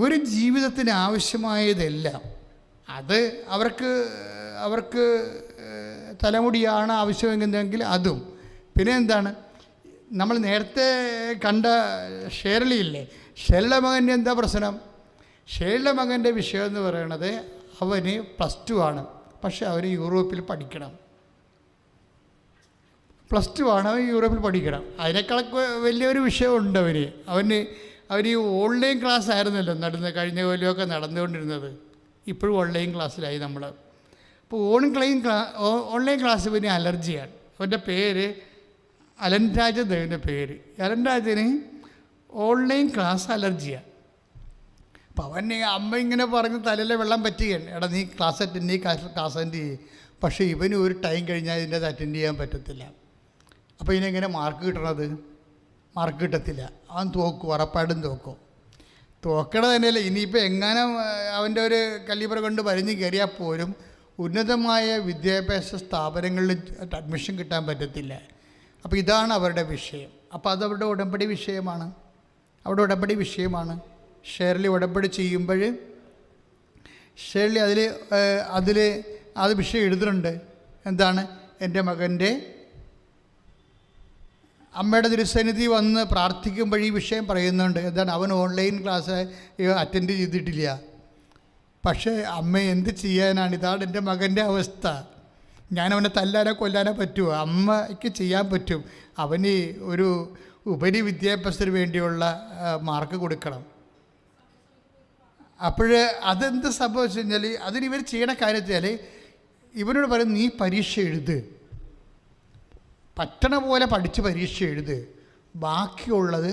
ഒരു ജീവിതത്തിന് ആവശ്യമായതെല്ലാം. അത് അവർക്ക് തലമുടിയാണ് ആവശ്യമെങ്കിൽ അതും. പിന്നെ എന്താണ്, നമ്മൾ നേരത്തെ കണ്ട ഷേർലിയില്ലേ, ഷേർലിയുടെ മകൻ്റെ എന്താ പ്രശ്നം? ഷേർലിയുടെ മകൻ്റെ വിഷയം എന്ന് പറയുന്നത് അവന് +2 ആണ്. പക്ഷെ അവന് യൂറോപ്പിൽ പഠിക്കണം. +2 ആണ്, അവൻ യൂറോപ്പിൽ പഠിക്കണം. അതിനേക്കാളൊക്കെ വലിയൊരു വിഷയമുണ്ട് അവന് ഈ ഓൺലൈൻ ക്ലാസ് ആയിരുന്നല്ലോ കഴിഞ്ഞ കൊല്ലമൊക്കെ നടന്നുകൊണ്ടിരുന്നത്. ഇപ്പോഴും ഓൺലൈൻ ക്ലാസ്സിലായി നമ്മൾ. അപ്പോൾ ഓൺലൈൻ ക്ലാസ് പിന്നെ അലർജിയാണ്. അവൻ്റെ പേര് അലൻ രാജ് ദേവൻ്റെ പേര്. അലൻ രാജന് ഓൺലൈൻ ക്ലാസ് അലർജിയാണ്. അപ്പോൾ അവന് അമ്മ ഇങ്ങനെ പറഞ്ഞ് തലയിലെ വെള്ളം പറ്റുകയാണ്, എടാ നീ ക്ലാസ് അറ്റൻഡ് ചെയ്യും. പക്ഷേ ഇവന് ഒരു ടൈം കഴിഞ്ഞാൽ ഇതിൻ്റെ അത് അറ്റൻഡ് ചെയ്യാൻ പറ്റത്തില്ല. അപ്പോൾ ഇതിനെങ്ങനെ മാർക്ക് കിട്ടണത്? മാർക്ക് കിട്ടത്തില്ല. അവൻ തോക്കും, ഉറപ്പായിട്ടും തോക്കും. തോക്കണത് തന്നെയല്ല, ഇനിയിപ്പോൾ എങ്ങനെ അവൻ്റെ ഒരു കലിബർ കൊണ്ട് വലിഞ്ഞ് കയറിയാൽ പോലും ഉന്നതമായ വിദ്യാഭ്യാസ സ്ഥാപനങ്ങളിൽ അഡ്മിഷൻ കിട്ടാൻ പറ്റത്തില്ല. അപ്പോൾ ഇതാണ് അവരുടെ വിഷയം. അപ്പോൾ അതവരുടെ ഉടമ്പടി വിഷയമാണ്. ഷേർലി ഉടമ്പടി ചെയ്യുമ്പോൾ ഷേർലി അത് വിഷയം എഴുതുന്നുണ്ട്. എന്താണ്? എൻ്റെ മകൻ്റെ അമ്മയുടെ തിരുസന്നിധി വന്ന് പ്രാർത്ഥിക്കുമ്പോൾ ഈ വിഷയം പറയുന്നുണ്ട്. എന്താണ്? അവൻ ഓൺലൈൻ ക്ലാസ് അറ്റൻഡ് ചെയ്തിട്ടില്ല. പക്ഷേ അമ്മ എന്ത് ചെയ്യാനാണ്? ഇതാണ് എൻ്റെ മകൻ്റെ അവസ്ഥ. ഞാനവനെ തല്ലാനോ കൊല്ലാനോ പറ്റുമോ? അമ്മയ്ക്ക് ചെയ്യാൻ പറ്റും. അവന് ഒരു ഉപരി വിദ്യാഭ്യാസത്തിന് വേണ്ടിയുള്ള മാർക്ക് കൊടുക്കണം. അപ്പോൾ അതെന്ത് സംഭവിച്ചു കഴിഞ്ഞാൽ അതിനിവർ ചെയ്യണ കാര്യത്തിൽ ഇവനോട് പറയും, നീ പരീക്ഷ എഴുത്, പറ്റണ പോലെ പഠിച്ച് പരീക്ഷ എഴുത്, ബാക്കിയുള്ളത്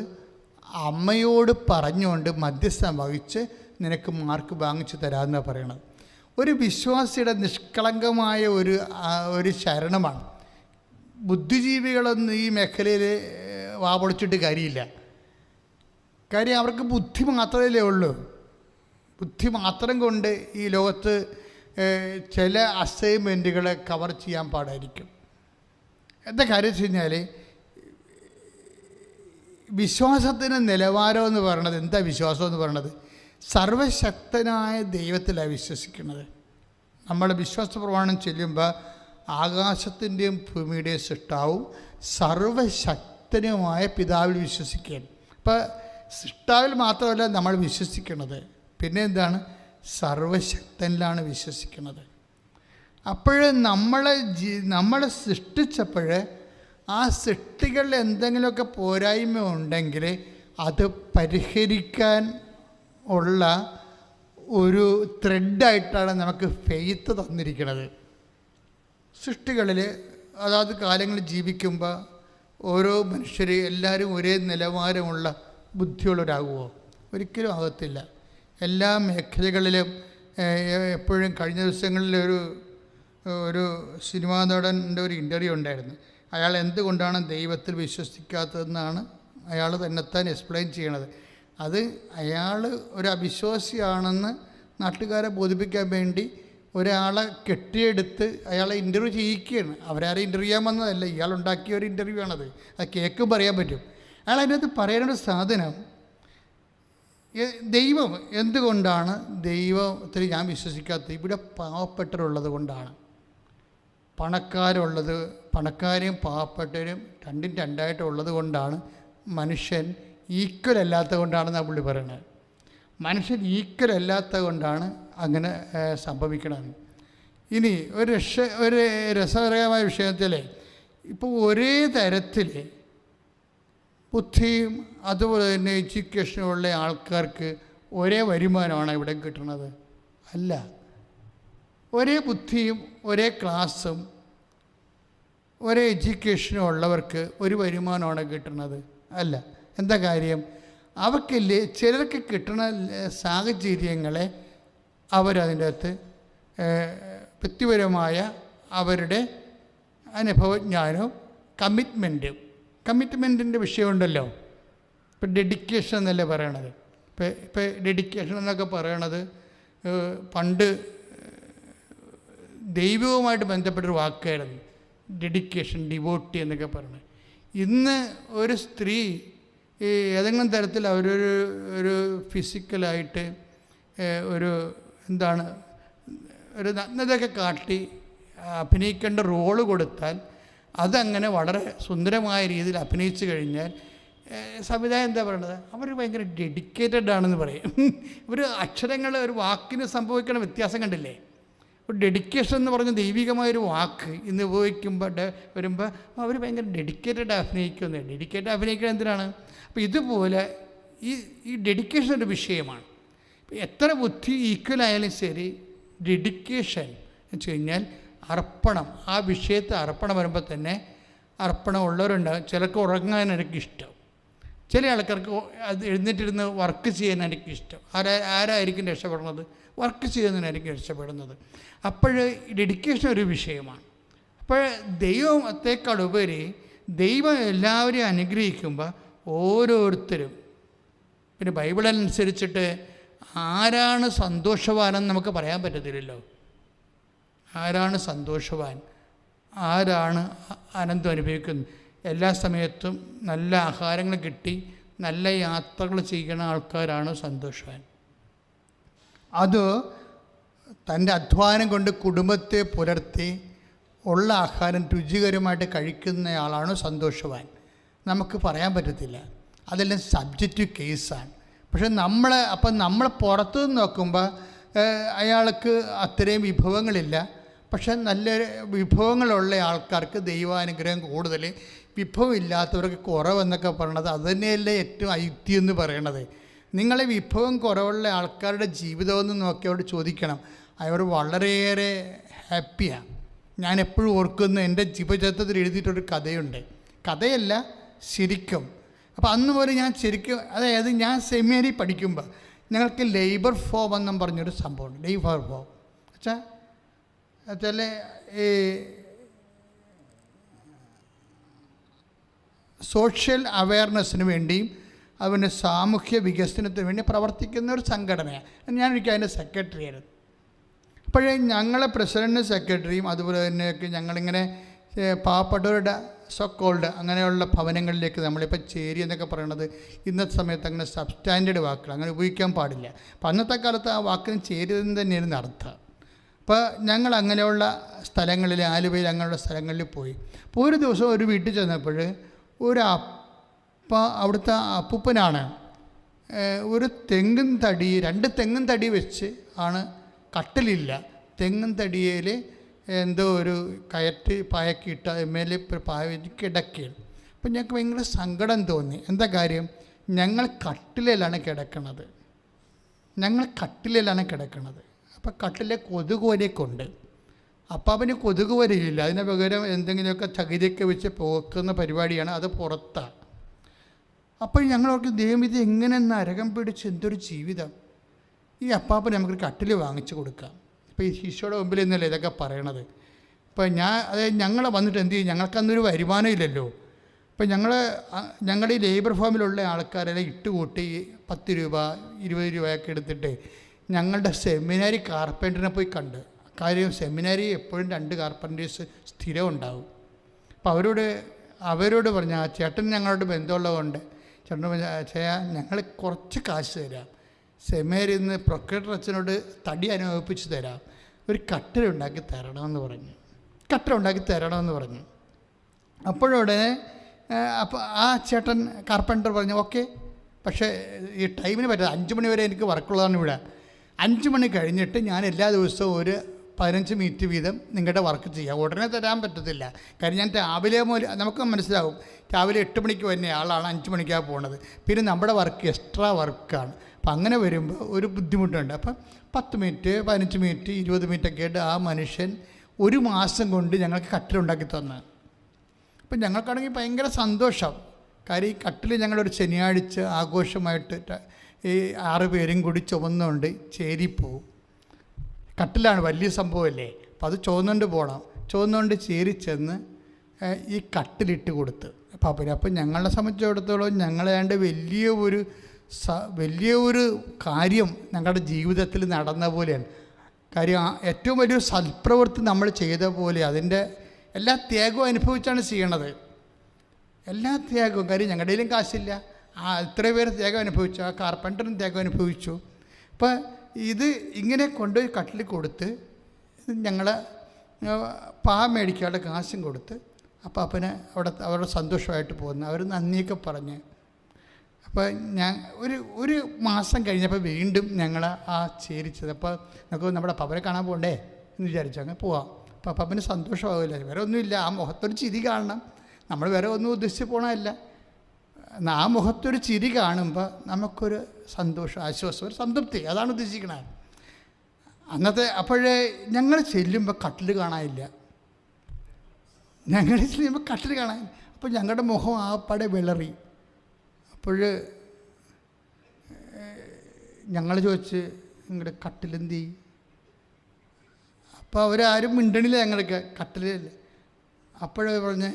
അമ്മയോട് പറഞ്ഞുകൊണ്ട് മധ്യസ്ഥം വഹിച്ച് നിനക്ക് മാർക്ക് വാങ്ങിച്ചു തരാമെന്നാണ് പറയണത്. ഒരു വിശ്വാസിയുടെ നിഷ്കളങ്കമായ ഒരു ശരണമാണ്. ബുദ്ധിജീവികളൊന്നും ഈ മേഖലയിൽ വാപൊളിച്ചിട്ട് കാര്യമില്ല. കാര്യം അവർക്ക് ബുദ്ധി മാത്രമല്ലേ ഉള്ളൂ. ബുദ്ധി മാത്രം കൊണ്ട് ഈ ലോകത്ത് ചില അസൈൻമെൻറ്റുകളെ കവർ ചെയ്യാൻ പാടായിരിക്കും. എന്താ കാര്യം വെച്ച് കഴിഞ്ഞാൽ വിശ്വാസത്തിൻ്റെ നിലവാരം എന്ന് പറയുന്നത് എന്താ? വിശ്വാസം എന്ന് പറയുന്നത് സർവശക്തനായ ദൈവത്തിലാണ് വിശ്വസിക്കുന്നത്. നമ്മൾ വിശ്വാസ പ്രമാണം ചൊല്ലുമ്പോൾ ആകാശത്തിൻ്റെയും ഭൂമിയുടെയും സൃഷ്ടാവും സർവശക്തനുമായ പിതാവിൽ വിശ്വസിക്കുകയാണ്. അപ്പോൾ സൃഷ്ടാവിൽ മാത്രമല്ല നമ്മൾ വിശ്വസിക്കുന്നത്, പിന്നെ എന്താണ്? സർവശക്തനിലാണ് വിശ്വസിക്കുന്നത്. അപ്പോൾ നമ്മളെ സൃഷ്ടിച്ചപ്പോൾ ആ സൃഷ്ടികളിൽ എന്തെങ്കിലുമൊക്കെ പോരായ്മ ഉണ്ടെങ്കിൽ അത് പരിഹരിക്കാൻ ഉള്ള ഒരു ത്രെഡായിട്ടാണ് നമുക്ക് ഫെയ്ത്ത് തന്നിരിക്കുന്നത്. സൃഷ്ടികളിൽ അതാത് കാലങ്ങളിൽ ജീവിക്കുമ്പോൾ ഓരോ മനുഷ്യർ എല്ലാവരും ഒരേ നിലവാരമുള്ള ബുദ്ധിയുള്ളവരാകുമോ? ഒരിക്കലും ആകത്തില്ല. എല്ലാ മേഖലകളിലും എപ്പോഴും കഴിഞ്ഞ ദിവസങ്ങളിൽ ഒരു സിനിമാ നടൻ്റെ ഒരു ഇൻ്റർവ്യൂ ഉണ്ടായിരുന്നു. അയാൾ എന്തുകൊണ്ടാണ് ദൈവത്തിൽ വിശ്വസിക്കാത്തതെന്നാണ് അയാൾ തന്നെത്താൻ എക്സ്പ്ലെയിൻ ചെയ്യണത്. അത് അയാൾ ഒരു അവിശ്വാസിയാണെന്ന് നാട്ടുകാരെ ബോധിപ്പിക്കാൻ വേണ്ടി ഒരാളെ കെട്ടിയെടുത്ത് അയാളെ ഇൻ്റർവ്യൂ ചെയ്യിക്കുകയാണ്. അവരാരും ഇൻ്റർവ്യൂ ചെയ്യാൻ വന്നതല്ല, ഇയാളുണ്ടാക്കിയ ഒരു ഇൻ്റർവ്യൂ ആണത്. അത് കേൾക്കുമ്പോൾ പറയാൻ പറ്റും. അയാൾ അതിനകത്ത് പറയുന്ന സാധനം, ദൈവം എന്തുകൊണ്ടാണ് ദൈവത്തിൽ ഞാൻ വിശ്വസിക്കാത്തത്? ഇവിടെ പാവപ്പെട്ടവരുള്ളത് കൊണ്ടാണ്. പണക്കാരും പാവപ്പെട്ടവരും രണ്ടും രണ്ടായിട്ടുള്ളത് കൊണ്ടാണ്. മനുഷ്യൻ ഈക്വൽ അല്ലാത്തത് കൊണ്ടാണെന്നാണ് പുള്ളി പറയുന്നത്. മനുഷ്യൻ ഈക്വൽ അല്ലാത്തത് കൊണ്ടാണ് അങ്ങനെ സംഭവിക്കണത്. ഇനി ഒരു രസകരമായ വിഷയത്തിൽ ഇപ്പോൾ ഒരേ തരത്തിൽ ബുദ്ധിയും അതുപോലെ തന്നെ എഡ്യൂക്കേഷനുള്ള ആൾക്കാർക്ക് ഒരേ വരുമാനമാണ് ഇവിടെ കിട്ടുന്നത്? അല്ല. ഒരേ ബുദ്ധിയും ഒരേ ക്ലാസ്സും ഒരേ എഡ്യൂക്കേഷനും ഉള്ളവർക്ക് ഒരു വരുമാനമാണ് കിട്ടുന്നത്? അല്ല. എന്താ കാര്യം? അവർക്കില്ലേ ചിലർക്ക് കിട്ടുന്ന സാഹചര്യങ്ങളെ അവരതിൻ്റെ അകത്ത് വ്യക്തിപരമായ അവരുടെ അനുഭവജ്ഞാനവും കമ്മിറ്റ്മെൻറ്റിൻ്റെ വിഷയമുണ്ടല്ലോ. ഇപ്പം ഡെഡിക്കേഷൻ എന്നല്ലേ പറയണത്. ഇപ്പം ഡെഡിക്കേഷൻ എന്നൊക്കെ പറയണത് പണ്ട് ദൈവവുമായിട്ട് ബന്ധപ്പെട്ടൊരു വാക്കായിരുന്നു ഡെഡിക്കേഷൻ, ഡിവോട്ടി എന്നൊക്കെ പറയുന്നത്. ഇന്ന് ഒരു സ്ത്രീ ഏതെങ്കിലും തരത്തിൽ ഒരു ഫിസിക്കലായിട്ട് ഒരു നഗ്നതയൊക്കെ കാട്ടി അഭിനയിക്കേണ്ട റോള് കൊടുത്താൽ അതങ്ങനെ വളരെ സുന്ദരമായ രീതിയിൽ അഭിനയിച്ചു കഴിഞ്ഞാൽ സംവിധാനം എന്താ പറയണത്? അവർ ഭയങ്കര ഡെഡിക്കേറ്റഡ് ആണെന്ന് പറയും. ഒരു അക്ഷരങ്ങൾ ഒരു വാക്കിന് സംഭവിക്കണ വ്യത്യാസം കണ്ടില്ലേ? ഒരു ഡെഡിക്കേഷൻ എന്ന് പറഞ്ഞ ദൈവികമായൊരു വാക്ക് ഇന്ന് ഉപയോഗിക്കുമ്പോൾ വരുമ്പോൾ അവർ ഭയങ്കര ഡെഡിക്കേറ്റഡ് അഭിനയിക്കുന്നത്. ഡെഡിക്കേറ്റഡ് അഭിനയിക്കുന്നത് എന്തിനാണ്? അപ്പോൾ ഇതുപോലെ ഈ ഡെഡിക്കേഷൻ ഒരു വിഷയമാണ്. എത്ര ബുദ്ധി ഈക്വലായാലും ശരി, ഡെഡിക്കേഷൻ എന്ന് വെച്ച് കഴിഞ്ഞാൽ അർപ്പണം, ആ വിഷയത്തെ അർപ്പണം വരുമ്പോൾ തന്നെ അർപ്പണം ഉള്ളവരുണ്ടാകും. ചിലർക്ക് ഉറങ്ങാൻ എനിക്കിഷ്ടം, ചില ആൾക്കാർക്ക് അത് എഴുന്നേറ്റിരുന്ന് വർക്ക് ചെയ്യാൻ എനിക്കിഷ്ടം. ആരായിരിക്കും രക്ഷപ്പെടുന്നത്? വർക്ക് ചെയ്യുന്നതിനായിരിക്കും രക്ഷപ്പെടുന്നത്. അപ്പോൾ ഡെഡിക്കേഷൻ ഒരു വിഷയമാണ്. അപ്പോൾ ദൈവത്തെക്കാളുപരി ദൈവം എല്ലാവരെയും അനുഗ്രഹിക്കുമ്പോൾ ഓരോരുത്തരും, പിന്നെ ബൈബിൾ അനുസരിച്ചിട്ട് ആരാണ് സന്തോഷവാനെന്ന് നമുക്ക് പറയാൻ പറ്റത്തില്ലല്ലോ. ആരാണ് സന്തോഷവാൻ, ആരാണ് ആനന്ദം അനുഭവിക്കുന്നത്? എല്ലാ സമയത്തും നല്ല ആഹാരങ്ങൾ കിട്ടി നല്ല യാത്രകൾ ചെയ്യുന്ന ആൾക്കാരാണ് സന്തോഷവാൻ. അത് തൻ്റെ അധ്വാനം കൊണ്ട് കുടുംബത്തെ പുലർത്തി ഉള്ള ആഹാരം രുചികരമായിട്ട് കഴിക്കുന്നയാളാണ് സന്തോഷവാൻ. നമുക്ക് പറയാൻ പറ്റത്തില്ല, അതെല്ലാം സബ്ജക്റ്റീവ് കേസാണ്. പക്ഷെ നമ്മൾ പുറത്തു നിന്ന് നോക്കുമ്പോൾ അയാൾക്ക് അത്രയും വിഭവങ്ങളില്ല. പക്ഷെ നല്ല വിഭവങ്ങളുള്ള ആൾക്കാർക്ക് ദൈവാനുഗ്രഹം കൂടുതൽ, വിഭവമില്ലാത്തവർക്ക് കുറവെന്നൊക്കെ പറയണത് അത് തന്നെയല്ലേ ഏറ്റവും ഐക്യം എന്ന് പറയണത്. നിങ്ങളെ വിഭവം കുറവുള്ള ആൾക്കാരുടെ ജീവിതമെന്ന് നോക്കി അവരോട് ചോദിക്കണം, അവർ വളരെയേറെ ഹാപ്പിയാണ്. ഞാൻ എപ്പോഴും ഓർക്കുന്ന എൻ്റെ ജീവചരിത്രത്തിൽ എഴുതിയിട്ടൊരു കഥയുണ്ട്. കഥയല്ല, ശരിക്കും. അപ്പോൾ അന്ന് പോലെ ഞാൻ ശരിക്കും, അതായത് ഞാൻ സെമിനാരി പഠിക്കുമ്പോൾ ഞങ്ങൾക്ക് ലേബർ ഫോം എന്നും പറഞ്ഞൊരു സംഭവമുണ്ട്. ലേബർ ഫോം വെച്ചാൽ ഈ സോഷ്യൽ അവയർനെസ്സിന് വേണ്ടിയും അതിൻ്റെ സാമൂഹ്യ വികസനത്തിന് വേണ്ടി പ്രവർത്തിക്കുന്ന ഒരു സംഘടനയാണ്. ഞാനൊരിക്കലും അതിൻ്റെ സെക്രട്ടറി ആയിരുന്നു. അപ്പോഴേ ഞങ്ങളെ പ്രസിഡൻറ്റും സെക്രട്ടറിയും അതുപോലെ തന്നെയൊക്കെ ഞങ്ങളിങ്ങനെ പാവപ്പെട്ടവരുടെ സോ കോൾഡ് അങ്ങനെയുള്ള ഭവനങ്ങളിലേക്ക് നമ്മളിപ്പോൾ ചേരി എന്നൊക്കെ പറയണത് ഇന്നത്തെ സമയത്ത് അങ്ങനെ സബ്സ്റ്റാൻഡേർഡ് വാക്കുകൾ അങ്ങനെ ഉപയോഗിക്കാൻ പാടില്ല. അപ്പം അന്നത്തെ കാലത്ത് ആ വാക്കിന് ചേരി തന്നെയായിരുന്നു അർത്ഥം. അപ്പോൾ ഞങ്ങൾ അങ്ങനെയുള്ള സ്ഥലങ്ങളിൽ, ആലുവയിൽ അങ്ങനെയുള്ള സ്ഥലങ്ങളിൽ പോയി. അപ്പോൾ ഒരു ദിവസം ഒരു വീട്ടിൽ ചെന്നപ്പോൾ അവിടുത്തെ അപ്പൂപ്പനാണ് ഒരു തെങ്ങിൻ തടി, 2 തെങ്ങിൻ തടി വെച്ച് ആണ്, കട്ടിലില്ല, തെങ്ങിൻ തടിയിൽ എന്തോ ഒരു കയറ്റ് പായക്കിട്ട് അതിന്മേൽ പായ വെച്ച് കിടക്കുകയാണ്. അപ്പം ഞങ്ങൾക്ക് ഭയങ്കര സങ്കടം തോന്നി. എന്താ കാര്യം? ഞങ്ങൾ കട്ടിലാണ് കിടക്കണത്. അപ്പം കട്ടിലെ കൊതുക് വരെയൊക്കെ അപ്പം അവന് കൊതുക് വരെയില്ല, അതിന് പകരം എന്തെങ്കിലുമൊക്കെ ചകിരിയൊക്കെ വെച്ച് പോക്കുന്ന പരിപാടിയാണ്, അത് പുറത്താണ്. അപ്പോൾ ഞങ്ങളവർക്ക് ദൈവം ഇത് എങ്ങനെ നരകം പിടിച്ച് എന്തൊരു ജീവിതം, ഈ അപ്പാപ്പന് നമുക്ക് കട്ടിൽ വാങ്ങിച്ചു കൊടുക്കാം. ഇപ്പോൾ ഈ ശിശുയുടെ മുമ്പിൽ നിന്നല്ലേ ഇതൊക്കെ പറയണത്. ഇപ്പോൾ ഞങ്ങൾ വന്നിട്ട് എന്ത് ചെയ്യും? ഞങ്ങൾക്കന്നൊരു വരുമാനം ഇല്ലല്ലോ. അപ്പോൾ ഞങ്ങളുടെ ഈ ലേബർ ഫാമിലുള്ള ആൾക്കാരെല്ലാം ഇട്ടുകൂട്ടി 10 രൂപ 20 രൂപയൊക്കെ എടുത്തിട്ട് ഞങ്ങളുടെ സെമിനാരി കാർപ്പൻറ്ററിനെ പോയി കണ്ട്. കാര്യം സെമിനാരി എപ്പോഴും 2 കാർപ്പൻറ്റേഴ്സ് സ്ഥിരം ഉണ്ടാവും. അപ്പോൾ അവരോട് പറഞ്ഞ ചേട്ടൻ ഞങ്ങളോട് ബന്ധമുള്ളതുകൊണ്ട് ചേട്ടൻ ഞങ്ങൾ കുറച്ച് കാശ് തരാം, സെമിനാരിയിൽ നിന്ന് പ്രൊക്രേറ്റർ അച്ഛനോട് തടി അനുഭവിപ്പിച്ച് തരാം, ഒരു കട്ടിലുണ്ടാക്കി തരണമെന്ന് പറഞ്ഞു. അപ്പോഴുടനെ അപ്പോൾ ആ ചേട്ടൻ കാർപ്പൻറ്റർ പറഞ്ഞു ഓക്കെ, പക്ഷേ ഈ ടൈമിന് പറ്റില്ല, 5 മണി വരെ എനിക്ക് വർക്കുള്ളതാണ് ഇവിടെ. 5 മണി കഴിഞ്ഞിട്ട് ഞാൻ എല്ലാ ദിവസവും ഒരു 15 മിനിറ്റ് വീതം നിങ്ങളുടെ വർക്ക് ചെയ്യാം. ഉടനെ തരാൻ പറ്റത്തില്ല, കാര്യം ഞാൻ രാവിലെ നമുക്ക് മനസ്സിലാവും, രാവിലെ 8 മണിക്ക് വരുന്ന ആളാണ് 5 മണിക്കാണ് പോകുന്നത്. പിന്നെ നമ്മുടെ വർക്ക് എക്സ്ട്രാ വർക്കാണ്. അപ്പം അങ്ങനെ വരുമ്പോൾ ഒരു ബുദ്ധിമുട്ടുണ്ട്. അപ്പം 10 മിനിറ്റ് 15 മിനിറ്റ് 20 മിനിറ്റൊക്കെ ആയിട്ട് ആ മനുഷ്യൻ 1 മാസം കൊണ്ട് ഞങ്ങൾക്ക് കട്ടിലുണ്ടാക്കി തന്നു. അപ്പം ഞങ്ങൾക്കാണെങ്കിൽ ഭയങ്കര സന്തോഷം. കാര്യം ഈ കട്ടിൽ ഞങ്ങളൊരു ശനിയാഴ്ച ആഘോഷമായിട്ട് ഈ 6 പേരും കൂടി ചുമന്നുകൊണ്ട് ചേരി പോവും. കട്ടിലാണ്, വലിയ സംഭവമല്ലേ. അപ്പം അത് ചുവന്നുകൊണ്ട് ചേരി ചെന്ന് ഈ കട്ടിലിട്ട് കൊടുത്ത് അപ്പം ഞങ്ങളെ സംബന്ധിച്ചിടത്തോളം ഞങ്ങളേണ്ട വലിയ ഒരു കാര്യം ഞങ്ങളുടെ ജീവിതത്തിൽ നടന്ന പോലെയാണ്. കാര്യം ഏറ്റവും വലിയൊരു സൽപ്രവൃത്തി നമ്മൾ ചെയ്ത പോലെ അതിൻ്റെ എല്ലാ ത്യാഗവും അനുഭവിച്ചാണ് ചെയ്യണത്. എല്ലാ ത്യാഗവും, കാര്യം ഞങ്ങളുടെ കയ്യിലും കാശില്ല, ഇത്ര പേര് ത്യാഗം അനുഭവിച്ചു, ആ കാർപ്പൻറ്ററും ത്യാഗം അനുഭവിച്ചു. അപ്പോൾ ഇത് ഇങ്ങനെ കൊണ്ടുപോയി കട്ടിൽ കൊടുത്ത് ഞങ്ങൾ മേടിക്കാനുള്ള കാശും കൊടുത്ത് അപ്പാപ്പനെ അവരുടെ സന്തോഷമായിട്ട് പോകുന്നു. അവർ നന്ദിയൊക്കെ പറഞ്ഞ്. അപ്പോൾ ഒരു മാസം കഴിഞ്ഞപ്പോൾ വീണ്ടും ഞങ്ങൾ ആ ചേരിച്ചത്. അപ്പോൾ നമുക്ക് നമ്മുടെ അപ്പാപ്പനെ കാണാൻ പോകണ്ടേ എന്ന് വിചാരിച്ചു അങ്ങ് പോവാം. അപ്പോൾ അപ്പാപ്പന് സന്തോഷമാകില്ല, വേറെ ഒന്നുമില്ല, ആ മുഖത്തൊരു ചിരി കാണണം. നമ്മൾ വേറെ ഒന്നും ഉദ്ദേശിച്ച് പോകണമല്ല, ആ മുഖത്തൊരു ചിരി കാണുമ്പോൾ നമുക്കൊരു സന്തോഷം, ആശ്വാസം, ഒരു സംതൃപ്തി, അതാണ് ഉദ്ദേശിക്കണത് അന്നത്തെ. അപ്പോഴേ ഞങ്ങൾ ചെല്ലുമ്പോൾ കട്ടിൽ കാണാനില്ല. അപ്പോൾ ഞങ്ങളുടെ മുഖം ആപ്പാടെ വിളറി. അപ്പോൾ ഞങ്ങൾ ചോദിച്ച് നിങ്ങളുടെ കട്ടിലെന്തി? അപ്പോൾ അവരാരും മിണ്ടണില്ല, ഞങ്ങൾക്ക് കട്ടിലല്ലേ. അപ്പോഴേ പറഞ്ഞ്,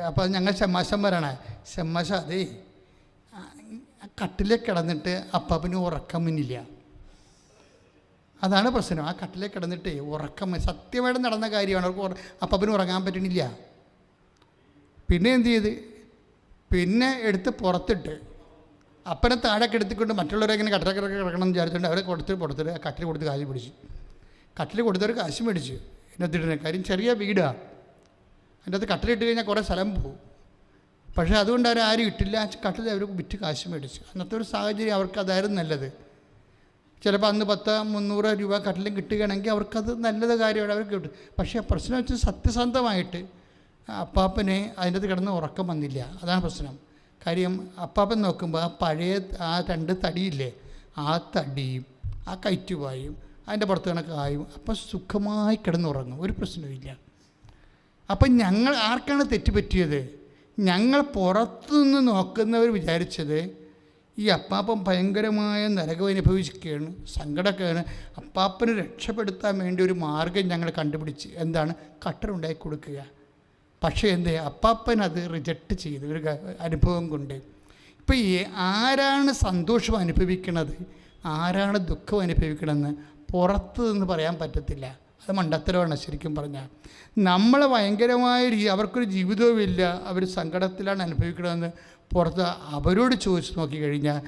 അപ്പോൾ ഞങ്ങൾ ഷമ്മാശന്മാരാണ്. ഷമ്മാശ അതേ കട്ടിലേ കിടന്നിട്ട് അപ്പാപ്പന് ഉറക്കം മുന്നില്ല, അതാണ് പ്രശ്നം. ആ കട്ടിലേ കിടന്നിട്ട് ഉറക്കം സത്യമായിട്ട് നടന്ന കാര്യമാണ്. അവർക്ക് അപ്പാപ്പന് ഉറങ്ങാൻ പറ്റണില്ല. പിന്നെ എന്ത് ചെയ്ത്, പിന്നെ എടുത്ത് പുറത്തിട്ട് അപ്പനെ താഴെ കിടത്തിക്കൊണ്ട് മറ്റുള്ളവരെ ഇങ്ങനെ കട്ടിലൊക്കെ കിടക്കണം എന്ന് വിചാരിച്ചുകൊണ്ട് അവരെ പുറത്തിട്ട് ആ കട്ടിൽ കൊടുത്ത് കാശ് പിടിച്ചു. കട്ടിൽ കൊടുത്തവർ കാശ് മേടിച്ചു. ഇതിനകത്തിടുന്ന കാര്യം ചെറിയ വീടാണ്, അതിൻ്റെ അകത്ത് കട്ടിലിട്ട് കഴിഞ്ഞാൽ കുറേ സ്ഥലം പോകും. പക്ഷേ അതുകൊണ്ട് ആരും ഇട്ടില്ല. ആ കട്ടിൽ അവർ വിറ്റ് കാശ് മേടിച്ചു. അന്നത്തെ ഒരു സാഹചര്യം അവർക്ക് അതായിരുന്നു നല്ലത്. ചിലപ്പോൾ അന്ന് 300 രൂപ കട്ടിലും കിട്ടുകയാണെങ്കിൽ അവർക്കത് നല്ലത് കാര്യമാണ്, അവർക്ക് കിട്ടും. പക്ഷേ പ്രശ്നം വെച്ചാൽ സത്യസന്ധമായിട്ട് അപ്പാപ്പനെ അതിൻ്റെ അകത്ത് കിടന്ന് ഉറക്കം വന്നില്ല, അതാണ് പ്രശ്നം. കാര്യം അപ്പാപ്പൻ നോക്കുമ്പോൾ ആ പഴയ ആ 2 തടിയില്ലേ, ആ തടിയും ആ കയറ്റുവായും അതിൻ്റെ പുറത്ത് കണക്കായും അപ്പം സുഖമായി കിടന്നുറങ്ങും, ഒരു പ്രശ്നവുമില്ല. അപ്പം ഞങ്ങൾ ആർക്കാണ് തെറ്റുപറ്റിയത്? ഞങ്ങൾ പുറത്തുനിന്ന് നോക്കുന്നവർ വിചാരിച്ചത് ഈ അപ്പാപ്പൻ ഭയങ്കരമായ നരകം അനുഭവിക്കുകയാണ്, സങ്കടമൊക്കെയാണ്. അപ്പാപ്പനെ രക്ഷപ്പെടുത്താൻ വേണ്ടി ഒരു മാർഗം ഞങ്ങൾ കണ്ടുപിടിച്ച്, എന്താണ്, കട്ടറുണ്ടാക്കി കൊടുക്കുക. പക്ഷേ അപ്പാപ്പൻ അത് റിജക്റ്റ് ചെയ്ത് ഒരു അനുഭവം കൊണ്ട്. ഇപ്പം ആരാണ് സന്തോഷം അനുഭവിക്കണത്, ആരാണ് ദുഃഖം അനുഭവിക്കണമെന്ന് പുറത്ത് നിന്ന് പറയാൻ പറ്റത്തില്ല. അത് മണ്ടത്തരമാണ് ശരിക്കും പറഞ്ഞാൽ. നമ്മൾ ഭയങ്കരമായ അവർക്കൊരു ജീവിതവുമില്ല, അവർ സങ്കടത്തിലാണ് അനുഭവിക്കണമെന്ന് പുറത്ത് അവരോട് ചോദിച്ച് നോക്കിക്കഴിഞ്ഞാൽ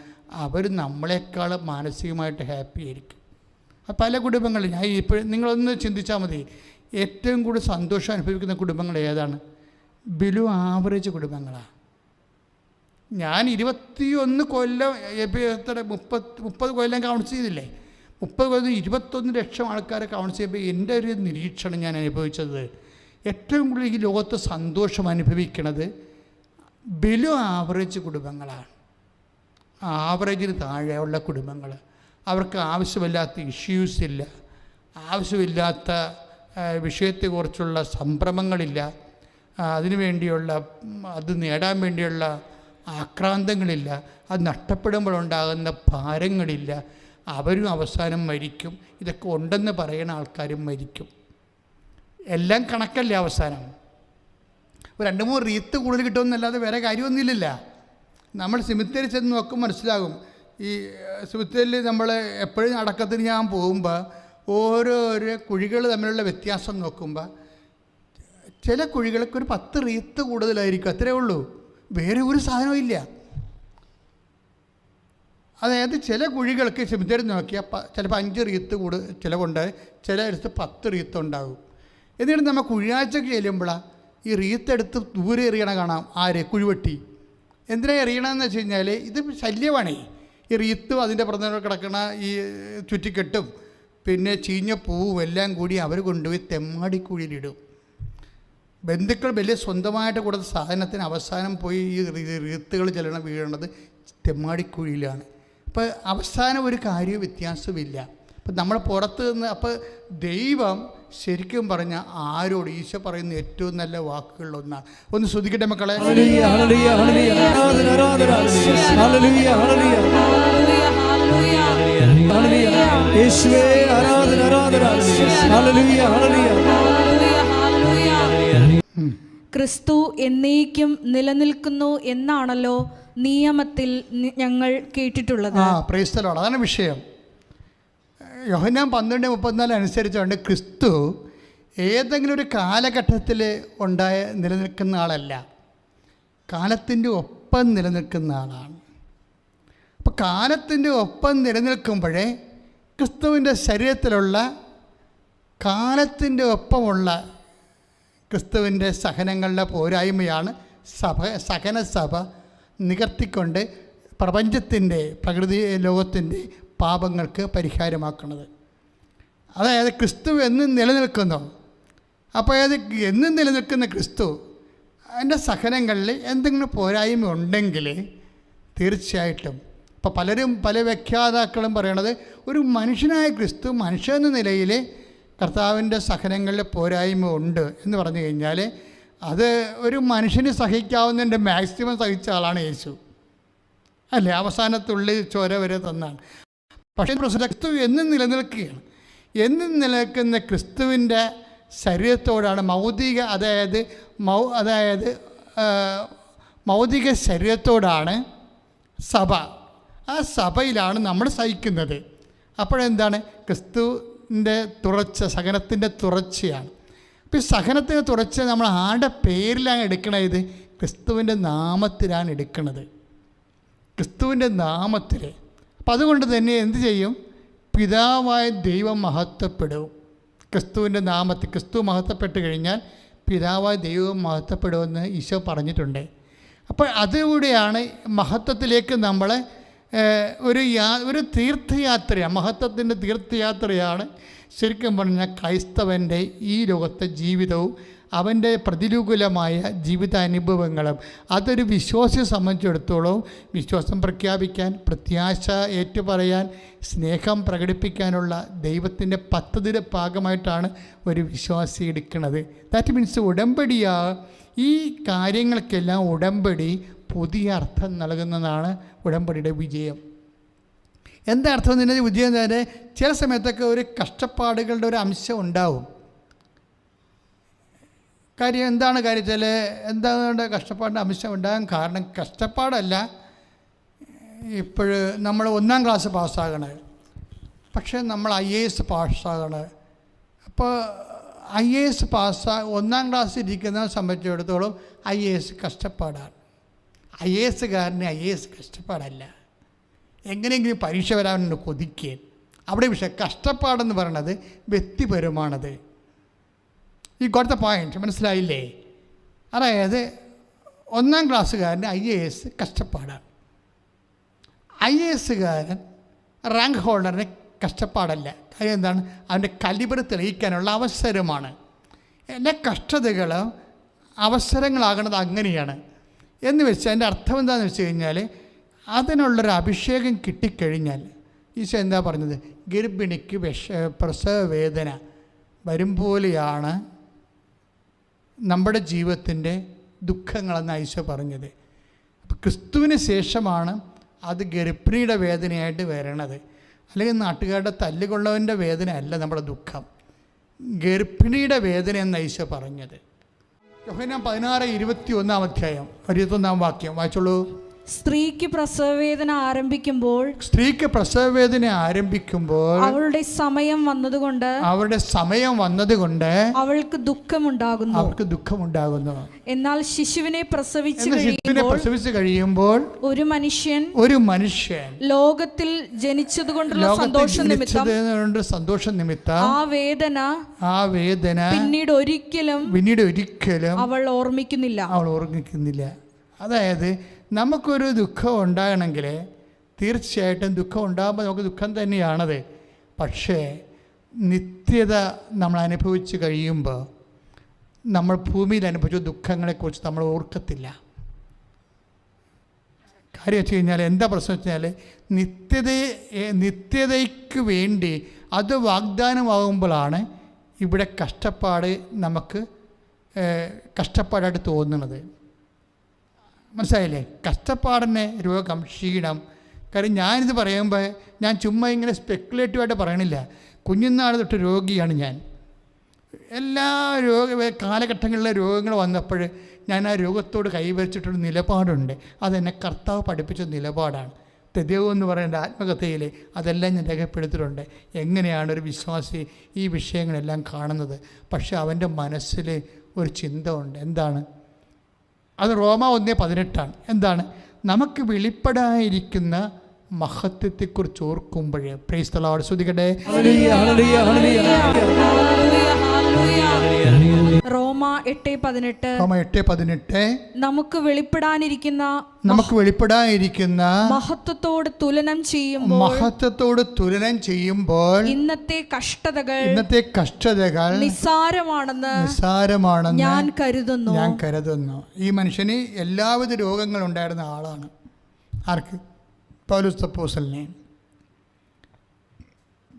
അവർ നമ്മളെക്കാൾ മാനസികമായിട്ട് ഹാപ്പി ആയിരിക്കും. പല കുടുംബങ്ങളിൽ ഞാൻ ഇപ്പോഴും നിങ്ങളൊന്ന് ചിന്തിച്ചാൽ മതി, ഏറ്റവും കൂടുതൽ സന്തോഷം അനുഭവിക്കുന്ന കുടുംബങ്ങൾ ഏതാണ്? ബിലോ ആവറേജ് കുടുംബങ്ങളാണ്. ഞാൻ 21 കൊല്ലം 30 കൊല്ലം കൗൺസ് ചെയ്തില്ലേ, 30 കൊല്ലം 21 ലക്ഷം ആൾക്കാരെ കൗൺസ് ചെയ്യുമ്പോൾ എൻ്റെ ഒരു നിരീക്ഷണം ഞാൻ അനുഭവിച്ചത്, ഏറ്റവും കൂടുതൽ ഈ ലോകത്ത് സന്തോഷം അനുഭവിക്കുന്നത് ബിലോ ആവറേജ് കുടുംബങ്ങളാണ്. ആവറേജിന് താഴെയുള്ള കുടുംബങ്ങൾ, അവർക്ക് ആവശ്യമില്ലാത്ത ഇഷ്യൂസ് ഇല്ല, ആവശ്യമില്ലാത്ത വിഷയത്തെക്കുറിച്ചുള്ള സംഭ്രമങ്ങളില്ല, അതിനുവേണ്ടിയുള്ള അത് നേടാൻ വേണ്ടിയുള്ള ആക്രാന്തങ്ങളില്ല, അത് നഷ്ടപ്പെടുമ്പോഴുണ്ടാകുന്ന ഭാരങ്ങളില്ല. അവരും അവസാനം മരിക്കും. ഇതൊക്കെ ഉണ്ടെന്ന് പറയുന്ന ആൾക്കാരും മരിക്കും. എല്ലാം കണക്കല്ലേ അവസാനം. 2-3 റീത്ത് കൂടുതൽ കിട്ടുമെന്നല്ലാതെ വേറെ കാര്യമൊന്നുമില്ല. നമ്മൾ സിമിത്തേരി ചെന്ന് നോക്കുമ്പോൾ മനസ്സിലാകും. ഈ സിമിത്തേരിയിൽ നമ്മൾ എപ്പോഴും അടക്കത്തിന് ഞാൻ പോകുമ്പോൾ ഓരോരോ കുഴികൾ തമ്മിലുള്ള വ്യത്യാസം നോക്കുമ്പോൾ ചില കുഴികൾക്ക് ഒരു 10 റീത്ത് കൂടുതലായിരിക്കും, അത്രയേ ഉള്ളൂ. വേറെ ഒരു സാധനവും ഇല്ല. അതായത് ചില കുഴികൾക്ക് സിമിത്തേരി നോക്കിയാൽ ചിലപ്പോൾ 5 റീത്ത് ചിലവുണ്ട്, ചിലയിടത്ത് 10 റീത്ത് ഉണ്ടാകും. എന്നിട്ട് നമ്മൾ കുഴിയാഴ്ചക്ക് ചെല്ലുമ്പോഴാണ് ഈ റീത്തെടുത്ത് ദൂരെ എറിയണ കാണാം. ആര്? കുഴിവെട്ടി. എന്തിനാണ് എറിയണമെന്ന് വെച്ച് കഴിഞ്ഞാൽ ഇത് ശല്യമാണേ. ഈ റീത്തും അതിൻ്റെ പുറത്ത് കിടക്കണ ഈ ചുറ്റിക്കെട്ടും പിന്നെ ചീഞ്ഞ പൂവും എല്ലാം കൂടി അവർ കൊണ്ടുപോയി തെമ്മാടിക്കുഴിയിലിടും. ബന്ധുക്കൾ വലിയ സ്വന്തമായിട്ട് കൊടുത്ത സാധനത്തിന് അവസാനം പോയി ഈ റീത്തുകൾ ചെല്ലണം വീഴണത് തെമ്മാടിക്കുഴിയിലാണ്. അപ്പോൾ അവസാനം ഒരു കാര്യവും വ്യത്യാസമില്ല. അപ്പം നമ്മൾ പുറത്ത് നിന്ന് അപ്പോൾ ദൈവം ശരിക്കും പറഞ്ഞാൽ ആരോട് ഈശോ പറയുന്ന ഏറ്റവും നല്ല വാക്കുകളിലൊന്നാണ്. ഒന്ന് ശ്രദ്ധിക്കട്ടെ മക്കളെ. ക്രിസ്തു എന്നേക്കും നിലനിൽക്കുന്നു എന്നാണല്ലോ നിയമത്തിൽ ഞങ്ങൾ കേട്ടിട്ടുള്ളത്. Praise the Lord. അതാണ് വിഷയം. യോഹന്നാൻ 12:34 അനുസരിച്ചുകൊണ്ട് ക്രിസ്തു ഏതെങ്കിലും ഒരു കാലഘട്ടത്തിൽ നിലനിൽക്കുന്ന ആളല്ല, കാലത്തിൻ്റെ ഒപ്പം നിലനിൽക്കുന്ന ആളാണ്. അപ്പോൾ കാലത്തിൻ്റെ ഒപ്പം നിലനിൽക്കുമ്പോഴേ ക്രിസ്തുവിൻ്റെ ശരീരത്തിലുള്ള കാലത്തിൻ്റെ ഒപ്പമുള്ള ക്രിസ്തുവിൻ്റെ സഹനങ്ങളുടെ പോരായ്മയാണ് സഹനസഭ നികർത്തിക്കൊണ്ട് പ്രപഞ്ചത്തിൻ്റെ പ്രകൃതി ലോകത്തിൻ്റെ പാപങ്ങൾക്ക് പരിഹാരമാക്കുന്നത്. അതായത് ക്രിസ്തു എന്നും നിലനിൽക്കുന്നു. അപ്പോൾ അത് എന്നും നിലനിൽക്കുന്ന ക്രിസ്തു അതിൻ്റെ സഹനങ്ങളിൽ എന്തെങ്കിലും പോരായ്മ ഉണ്ടെങ്കിൽ തീർച്ചയായിട്ടും ഇപ്പോൾ പല വ്യാഖ്യാതാക്കളും പറയണത് ഒരു മനുഷ്യനായ ക്രിസ്തു മനുഷ്യനെന്ന നിലയിൽ കർത്താവിൻ്റെ സഹനങ്ങളിൽ പോരായ്മ ഉണ്ട് എന്ന് പറഞ്ഞു കഴിഞ്ഞാൽ അത് ഒരു മനുഷ്യന് സഹിക്കാവുന്നതിൻ്റെ മാക്സിമം സഹിച്ച ആളാണ് യേശു അല്ലേ. അവസാനത്തുള്ളി ചോര വരെ തന്നാണ്. പക്ഷേ ക്രിസ്തു എന്നും നിലനിൽക്കുകയാണ്. എന്നും നിലനിൽക്കുന്ന ക്രിസ്തുവിൻ്റെ ശരീരത്തോടാണ് മൗതിക ശരീരത്തോടാണ് സഭ. ആ സഭയിലാണ് നമ്മൾ സഹിക്കുന്നത്. അപ്പോഴെന്താണ്? ക്രിസ്തുവിൻ്റെ സഹനത്തിൻ്റെ തുടർച്ചയാണ്. അപ്പോൾ ഈ സഹനത്തിൻ്റെ തുടർച്ച നമ്മൾ ആരുടെ പേരിലാണ് എടുക്കണത്? ക്രിസ്തുവിൻ്റെ നാമത്തിലാണ് എടുക്കുന്നത്, ക്രിസ്തുവിൻ്റെ നാമത്തിൽ. അപ്പം അതുകൊണ്ട് തന്നെ എന്ത് ചെയ്യും? പിതാവായ ദൈവം മഹത്വപ്പെടും. ക്രിസ്തുവിൻ്റെ നാമത്തിൽ ക്രിസ്തു മഹത്വപ്പെട്ട് കഴിഞ്ഞാൽ പിതാവായ ദൈവം മഹത്വപ്പെടുമെന്ന് ഈശോ പറഞ്ഞിട്ടുണ്ട്. അപ്പോൾ അതിലൂടെയാണ് മഹത്വത്തിലേക്ക് നമ്മൾ ഒരു തീർത്ഥയാത്രയാണ്, മഹത്വത്തിൻ്റെ തീർത്ഥയാത്രയാണ് ശരിക്കും പറഞ്ഞാൽ ക്രൈസ്തവൻ്റെ ഈ ലോകത്തെ ജീവിതവും അവൻ്റെ പ്രതികൂലമായ ജീവിതാനുഭവങ്ങളും. അതൊരു വിശ്വാസിയെ സംബന്ധിച്ചിടത്തോളം വിശ്വാസം പ്രഖ്യാപിക്കാൻ, പ്രത്യാശ ഏറ്റുപറയാൻ, സ്നേഹം പ്രകടിപ്പിക്കാനുള്ള ദൈവത്തിൻ്റെ പദ്ധതിയുടെ ഭാഗമായിട്ടാണ് ഒരു വിശ്വാസി എടുക്കുന്നത്. ദാറ്റ് മീൻസ് ഉടമ്പടിയാ. ഈ കാര്യങ്ങൾക്കെല്ലാം ഉടമ്പടി പുതിയ അർത്ഥം നൽകുന്നതാണ് ഉടമ്പടിയുടെ വിജയം. എന്താ അർത്ഥം എന്ന് പറഞ്ഞാൽ വിജയം തന്നെ ചില സമയത്തൊക്കെ ഒരു കഷ്ടപ്പാടുകളുടെ ഒരു അംശം ഉണ്ടാവും. കാര്യം എന്താണ് കാര്യത്തിൽ എന്താണ് കഷ്ടപ്പാടിൻ്റെ അംശം ഉണ്ടാകാൻ കാരണം? കഷ്ടപ്പാടല്ല, ഇപ്പോൾ നമ്മൾ 1ാം ക്ലാസ് പാസ്സാകണേ, പക്ഷേ നമ്മൾ IAS പാസ്സാകണേ, അപ്പോൾ IAS ഒന്നാം ക്ലാസ്സിൽ ഇരിക്കുന്നവരെ സംബന്ധിച്ചിടത്തോളം IAS കഷ്ടപ്പാടാണ്. IAS കഷ്ടപ്പാടല്ല, എങ്ങനെയെങ്കിലും പരീക്ഷ വരാനുണ്ട് കൊതിക്കുക. അവിടെ പക്ഷേ കഷ്ടപ്പാടെന്ന് പറയണത് വ്യക്തിപരമാണത്. ഈ കൊടുത്ത പോയിന്റ് മനസ്സിലായില്ലേ? അതായത് ഒന്നാം ക്ലാസ്സുകാരന് IAS കഷ്ടപ്പാടാണ്. IASകാരൻ റാങ്ക് ഹോൾഡറിന് കഷ്ടപ്പാടല്ല. കാര്യം എന്താണ്? അവൻ്റെ കലിബർ തെളിയിക്കാനുള്ള അവസരമാണ്. എല്ലാ കഷ്ടതകളും അവസരങ്ങളാകണത് അങ്ങനെയാണ് എന്ന് വെച്ചാൽ അതിൻ്റെ അർത്ഥം എന്താണെന്ന് വെച്ച് കഴിഞ്ഞാൽ അതിനുള്ളൊരു അഭിഷേകം കിട്ടിക്കഴിഞ്ഞാൽ ഈശോ എന്താ പറഞ്ഞത്? ഗർഭിണിക്ക് പ്രസവ വേദന വരും പോലെയാണ് നമ്മുടെ ജീവിതത്തിൻ്റെ ദുഃഖങ്ങളെന്ന് ഈശോ പറഞ്ഞത്. അപ്പോൾ ക്രിസ്തുവിന് ശേഷമാണ് അത് ഗർഭിണിയുടെ വേദനയായിട്ട് വരണത്. അല്ലെങ്കിൽ നാട്ടുകാരുടെ തല്ലുകൊള്ളവൻ്റെ വേദന അല്ല നമ്മുടെ ദുഃഖം, ഗർഭിണിയുടെ വേദന എന്ന് ഈശോ പറഞ്ഞത്. യോഹന്നാൻ 16:21 21 വാക്യം വായിച്ചോളൂ. സ്ത്രീക്ക് പ്രസവവേദന ആരംഭിക്കുമ്പോൾ അവളുടെ സമയം വന്നതുകൊണ്ട് അവൾക്ക് ദുഃഖമുണ്ടാകുന്നു. എന്നാൽ ശിശുവിനെ പ്രസവിച്ചു കഴിയുമ്പോൾ ഒരു മനുഷ്യൻ ലോകത്തിൽ ജനിച്ചതുകൊണ്ടുള്ള സന്തോഷം നിമിത്തം ആ വേദന പിന്നീട് ഒരിക്കലും അവൾ ഓർമ്മിക്കുന്നില്ല. അതായത് നമുക്കൊരു ദുഃഖം ഉണ്ടാകണമെങ്കിൽ തീർച്ചയായിട്ടും ദുഃഖം ഉണ്ടാകുമ്പോൾ നമുക്ക് ദുഃഖം തന്നെയാണത്. പക്ഷേ നിത്യത നമ്മൾ അനുഭവിച്ച് കഴിയുമ്പോൾ നമ്മൾ ഭൂമിയിൽ അനുഭവിച്ച ദുഃഖങ്ങളെക്കുറിച്ച് നമ്മൾ ഓർക്കത്തില്ല. കാര്യം വെച്ച് കഴിഞ്ഞാൽ എന്താ പ്രശ്നം വെച്ച് കഴിഞ്ഞാൽ നിത്യതയ്ക്ക് വേണ്ടി അത് വാഗ്ദാനമാകുമ്പോഴാണ് ഇവിടെ കഷ്ടപ്പാട് നമുക്ക് കഷ്ടപ്പാടായിട്ട് തോന്നുന്നത്. മനസ്സിലായില്ലേ? കഷ്ടപ്പാടിന് രോഗം, ക്ഷീണം. കാര്യം ഞാനിത് പറയുമ്പോൾ ഞാൻ ചുമ്മാ ഇങ്ങനെ സ്പെക്കുലേറ്റീവായിട്ട് പറയണില്ല. കുഞ്ഞുനാൾ തൊട്ട് രോഗിയാണ് ഞാൻ. എല്ലാ കാലഘട്ടങ്ങളിലെ രോഗങ്ങൾ വന്നപ്പോൾ ഞാൻ ആ രോഗത്തോട് കൈവരിച്ചിട്ടൊരു നിലപാടുണ്ട്. അതെന്നെ കർത്താവ് പഠിപ്പിച്ച നിലപാടാണ്. തെദേവ് എന്ന് പറയുന്ന ആത്മകഥയിൽ അതെല്ലാം ഞാൻ രേഖപ്പെടുത്തിയിട്ടുണ്ട്. എങ്ങനെയാണ് ഒരു വിശ്വാസി ഈ വിഷയങ്ങളെല്ലാം കാണുന്നത്. പക്ഷെ അവൻ്റെ മനസ്സിൽ ഒരു ചിന്ത ഉണ്ട്. എന്താണ് അത്? റോമ 1:18 എന്താണ്? നമുക്ക് വെളിപ്പെടാതിരിക്കുന്ന മഹത്വത്തെക്കുറിച്ച് ഓർക്കുമ്പോഴേ പ്രൈസ് ദി ലോർഡ് സ്തുതിക്കട്ടെ. റോമ 8:18 നമുക്ക് വെളിപ്പെടാനിരിക്കുന്ന മഹത്വത്തോട് തുലനം ചെയ്യുമ്പോൾ ഇന്നത്തെ കഷ്ടതകൾ നിസ്സാരമാണെന്ന് ഞാൻ കരുതുന്നു. ഈ മനുഷ്യന് എല്ലാവിധ രോഗങ്ങളുണ്ടായിരുന്ന ആളാണ്. ആർക്ക്? പൗലോസ് അപ്പോസ്തലനെ.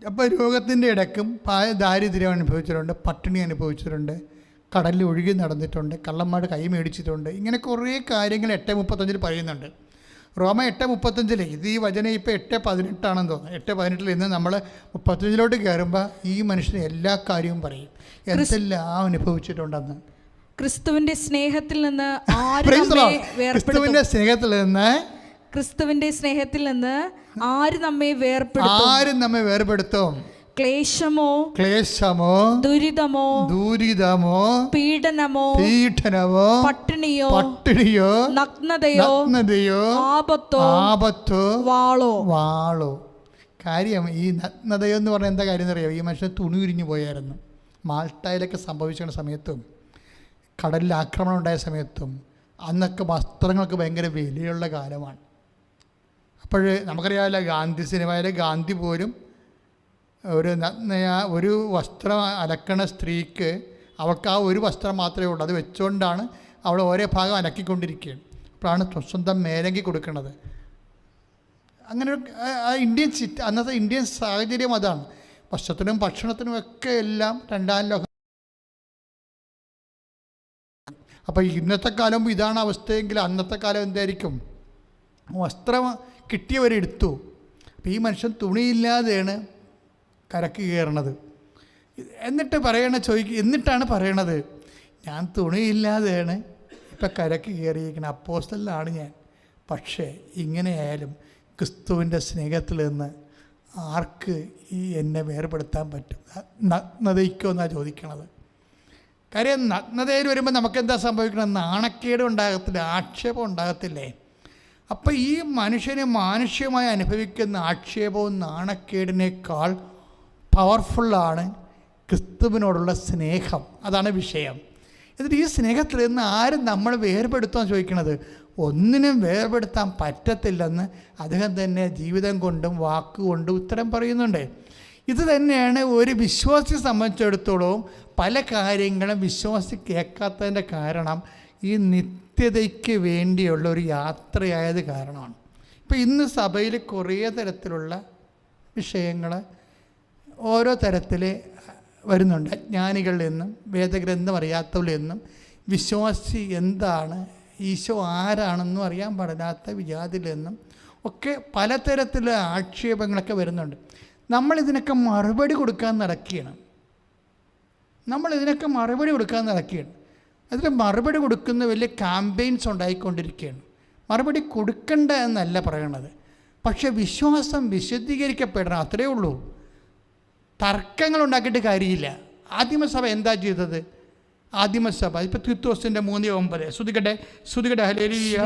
അപ്പോൾ രോഗത്തിൻ്റെ ഇടയ്ക്കും ദാരിദ്ര്യം അനുഭവിച്ചിട്ടുണ്ട്, പട്ടിണി അനുഭവിച്ചിട്ടുണ്ട്, കടലിൽ ഒഴുകി നടന്നിട്ടുണ്ട്, കള്ളന്മാർ കൈ മേടിച്ചിട്ടുണ്ട്. ഇങ്ങനെ കുറേ കാര്യങ്ങൾ 8:35 പറയുന്നുണ്ട്. റോമ 8:35 ഇത് ഈ വചനം ഇപ്പോൾ 8:18 തോന്നുന്നു. 8:18 നിന്ന് നമ്മൾ 35 കയറുമ്പോൾ ഈ മനുഷ്യന് എല്ലാ കാര്യവും പറയും, എന്തെല്ലാം അനുഭവിച്ചിട്ടുണ്ടെന്ന്. ക്രിസ്തുവിൻ്റെ സ്നേഹത്തിൽ നിന്ന് ആരും നമ്മെ വേർപെടുത്തും. ക്ലേശമോ ദുരിതമോ പീഡനമോ പട്ടിണിയോ നഗ്നതയോ ആപത്തോ വാളോ. കാര്യം ഈ നഗ്നതയോ എന്ന് പറഞ്ഞാൽ എന്താ കാര്യം എന്നറിയാം? ഈ മനുഷ്യൻ തുണി ഉരിഞ്ഞു പോയായിരുന്നു. മാൾട്ടയിലൊക്കെ സംഭവിച്ചിരുന്ന സമയത്തും കടലിൽ ആക്രമണം ഉണ്ടായ സമയത്തും അന്നൊക്കെ വസ്ത്രങ്ങൾക്ക് ഭയങ്കര വിലയുള്ള കാലമാണ്. അപ്പോൾ നമുക്കറിയാമല്ലോ, ഗാന്ധി സിനിമയിലെ ഗാന്ധി പോലും ഒരു വസ്ത്രം അലക്കണ സ്ത്രീക്ക് അവൾക്ക് ആ ഒരു വസ്ത്രം മാത്രമേ ഉള്ളൂ. അത് വെച്ചുകൊണ്ടാണ് അവൾ ഓരോ ഭാഗം അലക്കിക്കൊണ്ടിരിക്കുകയാണ്. അപ്പോഴാണ് സ്വന്തം മേലങ്കി കൊടുക്കുന്നത്. അങ്ങനെ അന്നത്തെ ഇന്ത്യൻ സാഹചര്യം അതാണ്. വസ്ത്രത്തിനും ഭക്ഷണത്തിനും ഒക്കെ എല്ലാം രണ്ടാം ലോകം. അപ്പോൾ ഇന്നത്തെ കാലം ഇതാണ് അവസ്ഥയെങ്കിൽ അന്നത്തെ കാലം എന്തായിരിക്കും? വസ്ത്രം കിട്ടിയവരെടുത്തു. അപ്പോൾ ഈ മനുഷ്യൻ തുണിയില്ലാതെയാണ് കരക്ക് കയറണത്. എന്നിട്ടാണ് പറയണത്, ഞാൻ തുണിയില്ലാതെയാണ് ഇപ്പം കരക്ക് കയറിയിരിക്കുന്നത്, അപ്പോസ്തലനാണ് ഞാൻ. പക്ഷേ ഇങ്ങനെയായാലും ക്രിസ്തുവിൻ്റെ സ്നേഹത്തിൽ നിന്ന് ആർക്ക് ഈ എന്നെ വേർപെടുത്താൻ പറ്റും? നഗ്നതയ്ക്കോ എന്നാണ് ചോദിക്കണത്. കാര്യം നഗ്നതയിൽ വരുമ്പോൾ നമുക്കെന്താ സംഭവിക്കണം? നാണക്കേട് ഉണ്ടാകത്തില്ല, ആക്ഷേപം ഉണ്ടാകത്തില്ലേ? അപ്പം ഈ മനുഷ്യന് മാനുഷ്യമായി അനുഭവിക്കുന്ന ആക്ഷേപവും നാണക്കേടിനേക്കാൾ പവർഫുള്ളാണ് ക്രിസ്തുവിനോടുള്ള സ്നേഹം. അതാണ് വിഷയം. എന്നിട്ട് ഈ സ്നേഹത്തിൽ നിന്ന് ആരും നമ്മൾ വേർപെടുത്താൻ ചോദിക്കണത്? ഒന്നിനും വേർപെടുത്താൻ പറ്റത്തില്ലെന്ന് അദ്ദേഹം തന്നെ ജീവിതം കൊണ്ടും വാക്കുകൊണ്ടും ഉത്തരം പറയുന്നുണ്ട്. ഇത് തന്നെയാണ് ഒരു വിശ്വാസിയെ സംബന്ധിച്ചിടത്തോളം പല കാര്യങ്ങളും വിശ്വാസി കേൾക്കാത്തതിൻ്റെ കാരണം ഈ നിത്യതയ്ക്ക് വേണ്ടിയുള്ള ഒരു യാത്രയായത് കാരണമാണ്. ഇപ്പോൾ ഇന്ന് സഭയിൽ കുറേ തരത്തിലുള്ള വിഷയങ്ങൾ ഓരോ തരത്തിൽ വരുന്നുണ്ട്. അജ്ഞാനികളിൽ നിന്നും വേദഗ്രന്ഥം അറിയാത്തവരിൽ നിന്നും വിശ്വാസി എന്താണ്, ഈശോ ആരാണെന്നും അറിയാൻ പാടില്ലാത്ത വിജാതിയിൽ നിന്നും ഒക്കെ പലതരത്തിലുള്ള ആക്ഷേപങ്ങളൊക്കെ വരുന്നുണ്ട്. നമ്മളിതിനൊക്കെ മറുപടി കൊടുക്കാൻ നടക്കുകയാണ്. അതിൽ മറുപടി കൊടുക്കുന്ന വലിയ ക്യാമ്പയിൻസ് ഉണ്ടായിക്കൊണ്ടിരിക്കുകയാണ്. മറുപടി കൊടുക്കണ്ട എന്നല്ല പറയണത്, പക്ഷേ വിശ്വാസം വിശദീകരിക്കപ്പെടണം, അത്രയേ ഉള്ളൂ. തർക്കങ്ങൾ ഉണ്ടാക്കിയിട്ട് കാര്യമില്ല. ആദിമസഭ എന്താ ചെയ്തത്? ആദിമസഭ ഇപ്പോൾ തീത്തോസിൻ്റെ 3:9 ശ്രുതികട്ടെ ഹല്ലേലൂയ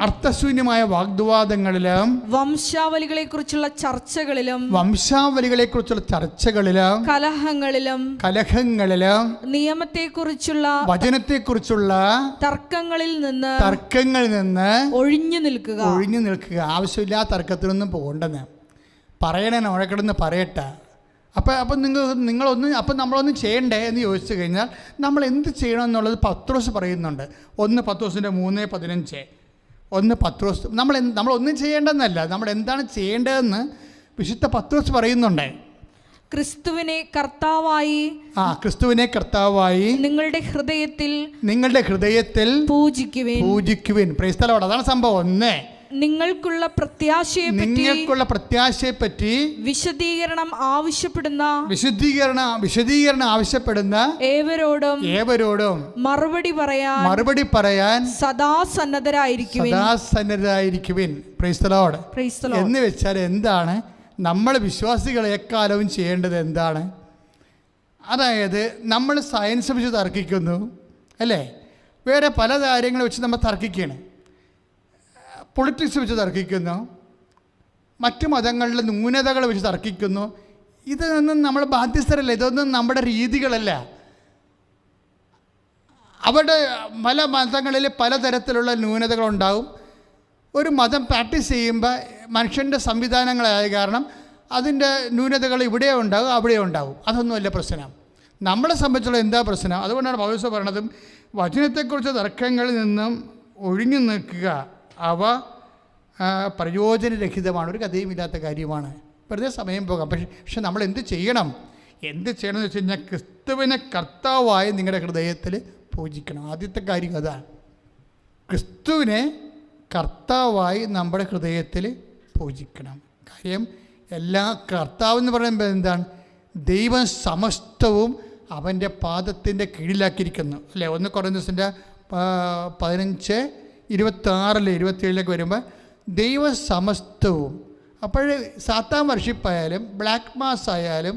അർത്ഥശൂന്യമായ വാഗ്വാദങ്ങളിലും വംശാവലികളെ കുറിച്ചുള്ള ചർച്ചകളിലും കലഹങ്ങളിലും നിയമത്തെക്കുറിച്ചുള്ള വചനത്തെക്കുറിച്ചുള്ള തർക്കങ്ങളിൽ നിന്ന് ഒഴിഞ്ഞു നിൽക്കുക. ആവശ്യമില്ലാത്ത തർക്കത്തിനൊന്നും പോകണ്ടെന്ന് പറയണേ, ഉഴക്കിടന്ന് പറയട്ടെ. അപ്പം നമ്മളൊന്നും ചെയ്യണ്ടേ എന്ന് ചോദിച്ചു കഴിഞ്ഞാൽ നമ്മൾ എന്ത് ചെയ്യണം എന്നുള്ളത് പത്രോസ് പറയുന്നുണ്ട്. 1 പത്രോസിൻ്റെ 3:15 നമ്മളൊന്നും ചെയ്യേണ്ടെന്നല്ല, നമ്മൾ എന്താണ് ചെയ്യേണ്ടതെന്ന് വിശുദ്ധ പത്രോസ് പറയുന്നുണ്ട്. ക്രിസ്തുവിനെ കർത്താവായി നിങ്ങളുടെ ഹൃദയത്തിൽ പൂജിക്കുവിൻ. Praise the Lord. അതാണ് സംഭവം. നിങ്ങൾക്കുള്ള പ്രത്യാശയെപ്പറ്റി വിശദീകരണം ആവശ്യപ്പെടുന്ന ഏവരോടും മറുപടി പറയാൻ സദാ സന്നദ്ധരായിരിക്കുവിൻ. Praise the Lord. എന്ന് വെച്ചാൽ എന്താണ് നമ്മൾ വിശ്വാസികളെ എക്കാലവും ചെയ്യേണ്ടത്? എന്താണ്? അതായത് നമ്മൾ സയൻസ് വെച്ച് തർക്കിക്കുന്നു, അല്ലേ? വേറെ പല കാര്യങ്ങൾ വെച്ച് നമ്മൾ തർക്കിക്കുകയാണ്. പൊളിറ്റിക്സ് വെച്ച് തർക്കിക്കുന്നു, മറ്റു മതങ്ങളിലെ ന്യൂനതകൾ വെച്ച് തർക്കിക്കുന്നു. ഇതൊന്നും നമ്മൾ ബാധ്യസ്ഥരല്ല, ഇതൊന്നും നമ്മുടെ രീതികളല്ല. അവിടെ പല മതങ്ങളിൽ പലതരത്തിലുള്ള ന്യൂനതകളുണ്ടാകും. ഒരു മതം പ്രാക്ടീസ് ചെയ്യുമ്പോൾ മനുഷ്യൻ്റെ സംവിധാനങ്ങളായ കാരണം അതിൻ്റെ ന്യൂനതകൾ ഇവിടെ ഉണ്ടാകും, അവിടെ ഉണ്ടാകും. അതൊന്നുമല്ല പ്രശ്നം. നമ്മളെ സംബന്ധിച്ചുള്ള എന്താ പ്രശ്നം? അതുകൊണ്ടാണ് പൗലോസ് പറയണതും വചനത്തെക്കുറിച്ച് തർക്കങ്ങളിൽ നിന്നും ഒഴിഞ്ഞു നിൽക്കുക. അവ പ്രയോജനരഹിതമാണ്, ഒരു കഥയുമില്ലാത്ത കാര്യമാണ്, വെറുതെ സമയം പോകാം. പക്ഷെ നമ്മൾ എന്ത് ചെയ്യണം എന്ന് വെച്ച് കഴിഞ്ഞാൽ ക്രിസ്തുവിനെ കർത്താവായി നിങ്ങളുടെ ഹൃദയത്തിൽ പൂജിക്കണം. ആദ്യത്തെ കാര്യം അതാണ്. ക്രിസ്തുവിനെ കർത്താവായി നമ്മുടെ ഹൃദയത്തിൽ പൂജിക്കണം. കാര്യം എല്ലാ കർത്താവ് എന്ന് പറയുമ്പോൾ എന്താണ്? ദൈവം സമസ്തവും അവൻ്റെ പാദത്തിൻ്റെ കീഴിലാക്കിയിരിക്കുന്നു, അല്ലേ? 1 കൊരിന്ത്യസിൻ്റെ 15:26-27 വരുമ്പോൾ ദൈവ സമസ്തവും. അപ്പോൾ സാത്താൻ വർഷിപ്പായാലും ബ്ലാക്ക് മാസ് ആയാലും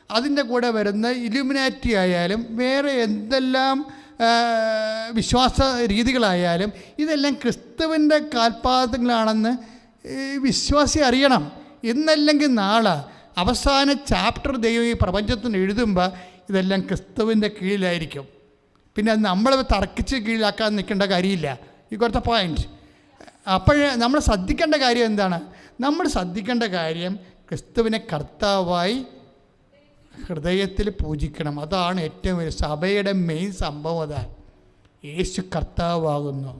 അതിൻ്റെ കൂടെ വരുന്ന ഇലുമിനാറ്റി ആയാലും വേറെ എന്തെല്ലാം വിശ്വാസ രീതികളായാലും ഇതെല്ലാം ക്രിസ്തുവിൻ്റെ കാൽപാദങ്ങളാണെന്ന് വിശ്വാസി അറിയണം. ഇന്നല്ലെങ്കിൽ നാളെ അവസാന ചാപ്റ്റർ ദൈവം ഈ പ്രപഞ്ചത്തിന് എഴുതുമ്പോൾ ഇതെല്ലാം ക്രിസ്തുവിൻ്റെ കീഴിലായിരിക്കും. പിന്നെ അത് നമ്മൾ തർക്കിച്ച് കീഴിലാക്കാൻ നിൽക്കേണ്ട കാര്യമില്ല. ഈ കൊടുത്ത പോയിൻറ്റ്. അപ്പോൾ നമ്മൾ ശ്രദ്ധിക്കേണ്ട കാര്യം എന്താണ്? നമ്മൾ ശ്രദ്ധിക്കേണ്ട കാര്യം ക്രിസ്തുവിനെ കർത്താവായി ഹൃദയത്തിൽ പൂജിക്കണം. അതാണ് ഏറ്റവും വലിയ സഭയുടെ മെയിൻ സംഭവം. അതാണ് യേശു കർത്താവാകുന്നു.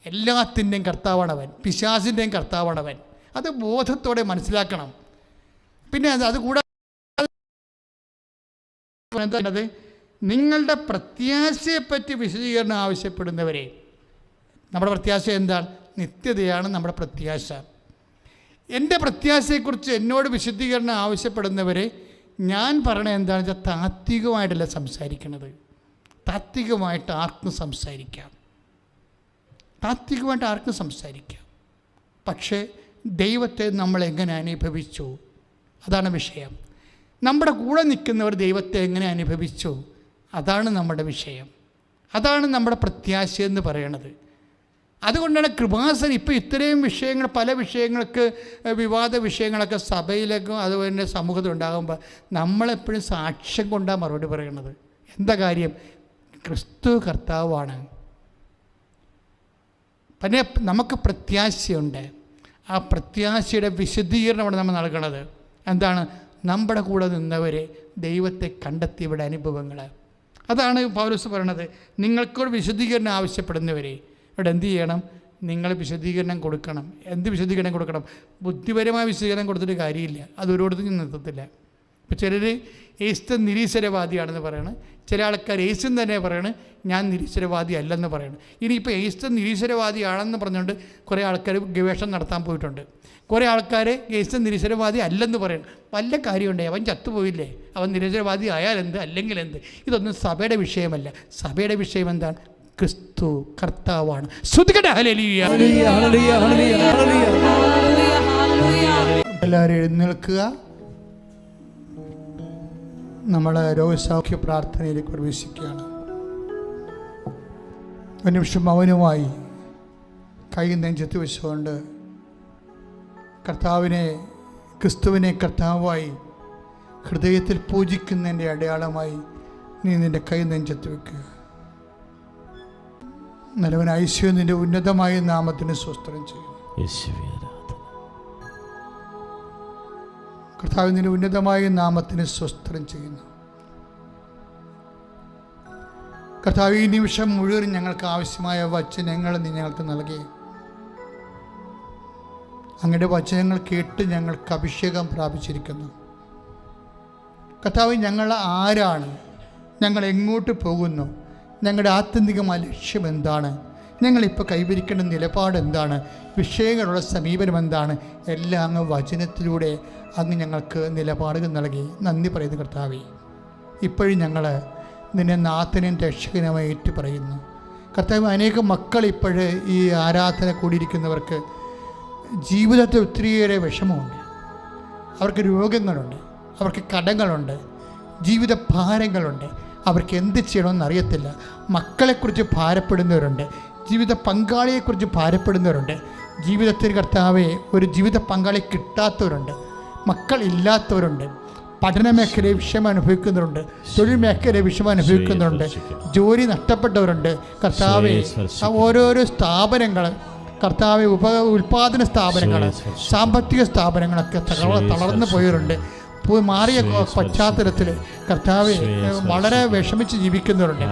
എല്ലാത്തിൻ്റെയും കർത്താവാണവൻ, പിശാചിൻ്റെയും കർത്താവാണവൻ. അത് ബോധത്തോടെ മനസ്സിലാക്കണം. പിന്നെ അതുകൂടാതെ എന്താണ്? നിങ്ങളുടെ പ്രത്യാശയെപ്പറ്റി വിശദീകരണം ആവശ്യപ്പെടുന്നവരെ, നമ്മുടെ പ്രത്യാശ എന്താണ്? നിത്യതയാണ് നമ്മുടെ പ്രത്യാശ. എൻ്റെ പ്രത്യാശയെക്കുറിച്ച് എന്നോട് വിശദീകരണം ആവശ്യപ്പെടുന്നവരെ ഞാൻ പറയണത് എന്താണെന്ന് വെച്ചാൽ താത്വികമായിട്ടല്ല സംസാരിക്കണത്. താത്വികമായിട്ട് ആർക്കും സംസാരിക്കാം, താത്വികമായിട്ട് ആർക്കും സംസാരിക്കാം. പക്ഷേ ദൈവത്തെ നമ്മൾ എങ്ങനെ അനുഭവിച്ചു, അതാണ് വിഷയം. നമ്മുടെ കൂടെ നിൽക്കുന്നവർ ദൈവത്തെ എങ്ങനെ അനുഭവിച്ചു, അതാണ് നമ്മുടെ വിഷയം. അതാണ് നമ്മുടെ പ്രത്യാശ എന്ന് പറയണത്. അതുകൊണ്ടാണ് കൃപാസനം ഇപ്പോൾ ഇത്രയും വിഷയങ്ങൾ, പല വിഷയങ്ങൾക്ക് വിവാദ വിഷയങ്ങളൊക്കെ സഭയിലേക്കും അതുപോലെ തന്നെ സമൂഹത്തിൽ ഉണ്ടാകുമ്പോൾ നമ്മളെപ്പോഴും സാക്ഷ്യം കൊണ്ടാണ് മറുപടി പറയണത്. എന്താ കാര്യം? ക്രിസ്തു കർത്താവാണ്. പിന്നെ നമുക്ക് പ്രത്യാശയുണ്ട്. ആ പ്രത്യാശയുടെ വിശദീകരണമാണ് നമ്മൾ നൽകണത്. എന്താണ്? നമ്മുടെ കൂടെ നിന്നവരെ ദൈവത്തെ കണ്ടെത്തിയവരുടെ അനുഭവങ്ങൾ. അതാണ് പൗലോസ് പറയണത്. നിങ്ങൾക്കൊരു വിശദീകരണം ആവശ്യപ്പെടുന്നവരെ ഇവിടെ എന്ത് ചെയ്യണം? നിങ്ങൾ വിശദീകരണം കൊടുക്കണം. എന്ത് വിശദീകരണം കൊടുക്കണം? ബുദ്ധിപരമായ വിശദീകരണം കൊടുത്തിട്ട് കാര്യമില്ല, അത് ഒരിടത്തും നിർത്തത്തില്ല. ഇപ്പോൾ ചിലർ യേശു നിരീശ്വരവാദിയാണെന്ന് പറയണം, ചില ആൾക്കാർ യേശു തന്നെ പറയണം ഞാൻ നിരീശ്വരവാദി അല്ലെന്ന് പറയണം. ഇനിയിപ്പോൾ യേശു നിരീശ്വരവാദിയാണെന്ന് പറഞ്ഞുകൊണ്ട് കുറേ ആൾക്കാർ ഗവേഷണം നടത്താൻ പോയിട്ടുണ്ട്. കുറേ ആൾക്കാർ യേശു നിരീശ്വരവാദി അല്ലെന്ന് പറയണം. വല്ല കാര്യമുണ്ടേ? അവൻ ചത്തുപോയില്ലേ? അവൻ നിരീശ്വരവാദി ആയാൽ എന്ത്, അല്ലെങ്കിൽ എന്ത്? ഇതൊന്നും സഭയുടെ വിഷയമല്ല. സഭയുടെ വിഷയം എന്താണ്? ക്രിസ്തു കർത്താവാണ്. ശ്രുതികട ഹല്ലേലൂയ. എല്ലാവരും എഴുന്നേൽക്കുക. നമ്മൾ രോഗസൗഖ്യ പ്രാർത്ഥനയിലേക്ക് പ്രവേശിക്കുകയാണ്. ഒരു നിമിഷം മൗനമായി കൈ നെഞ്ചത്ത് വെച്ചുകൊണ്ട് കർത്താവിനെ, ക്രിസ്തുവിനെ കർത്താവായി ഹൃദയത്തിൽ പൂജിക്കുന്നതിൻ്റെ അടയാളമായി നീ നിൻ്റെ കൈ നെഞ്ചത്ത് വെക്കുക. നല്ലവൻ ഐശ്വര്യ നിൻ്റെ ഉന്നതമായ നാമത്തിന് സ്വസ്ത്രം ചെയ്യും. കർത്താവ് നിൻ്റെ ഉന്നതമായ നാമത്തിന് സ്വസ്ത്രം ചെയ്യുന്നു. കർത്താവ് ഈ നിമിഷം മുഴുവൻ ഞങ്ങൾക്ക് ആവശ്യമായ വചനങ്ങൾ നീ ഞങ്ങൾക്ക് നൽകി. അങ്ങയുടെ വചനങ്ങൾ കേട്ട് ഞങ്ങൾക്ക് അഭിഷേകം പ്രാപിച്ചിരിക്കുന്നു. കർത്താവ്, ഞങ്ങൾ ആരാണ്? ഞങ്ങൾ എങ്ങോട്ട് പോകുന്നു? ഞങ്ങളുടെ ആത്യന്തികമായ ലക്ഷ്യം എന്താണ്? ഞങ്ങളിപ്പോൾ കൈവരിക്കേണ്ട നിലപാട് എന്താണ്? വിഷയങ്ങളുള്ള സമീപനം എന്താണ്? എല്ലാം അങ്ങ് വചനത്തിലൂടെ അങ്ങ് ഞങ്ങൾക്ക് നിലപാടുകൾ നൽകി. നന്ദി പറയുന്നു കർത്താവേ. ഇപ്പോഴും ഞങ്ങൾ നിന്നെ നാഥനും രക്ഷകനുമായി ഏറ്റു പറയുന്നു. കർത്താവ്, അനേകം മക്കൾ ഇപ്പോഴ് ഈ ആരാധന കൂടിയിരിക്കുന്നവർക്ക് ജീവിതത്തിൽ ഒത്തിരിയേറെ വിഷമമുണ്ട്. അവർക്ക് രോഗങ്ങളുണ്ട്, അവർക്ക് കടങ്ങളുണ്ട്, ജീവിത ഭാരങ്ങളുണ്ട്. അവർക്ക് എന്ത് ചെയ്യണമെന്ന് അറിയത്തില്ല. മക്കളെക്കുറിച്ച് ഭാരപ്പെടുന്നവരുണ്ട്, ജീവിത പങ്കാളിയെക്കുറിച്ച് ഭാരപ്പെടുന്നവരുണ്ട്. ജീവിതത്തിൽ കർത്താവെ ഒരു ജീവിത പങ്കാളി കിട്ടാത്തവരുണ്ട്, മക്കളില്ലാത്തവരുണ്ട്, പഠന മേഖലയിൽ വിഷമം അനുഭവിക്കുന്നവരുണ്ട്, തൊഴിൽ മേഖലയിൽ വിഷമം അനുഭവിക്കുന്നവരുണ്ട്, ജോലി നഷ്ടപ്പെട്ടവരുണ്ട്. കർത്താവെ, ഓരോരോ സ്ഥാപനങ്ങൾ കർത്താവെ, ഉൽപാദന സ്ഥാപനങ്ങൾ, സാമ്പത്തിക സ്ഥാപനങ്ങളൊക്കെ തളർന്നു പോയവരുണ്ട്. മാറിയ പശ്ചാത്തലത്തിൽ കർത്താവെ വളരെ വിഷമിച്ച് ജീവിക്കുന്നവരുണ്ട്.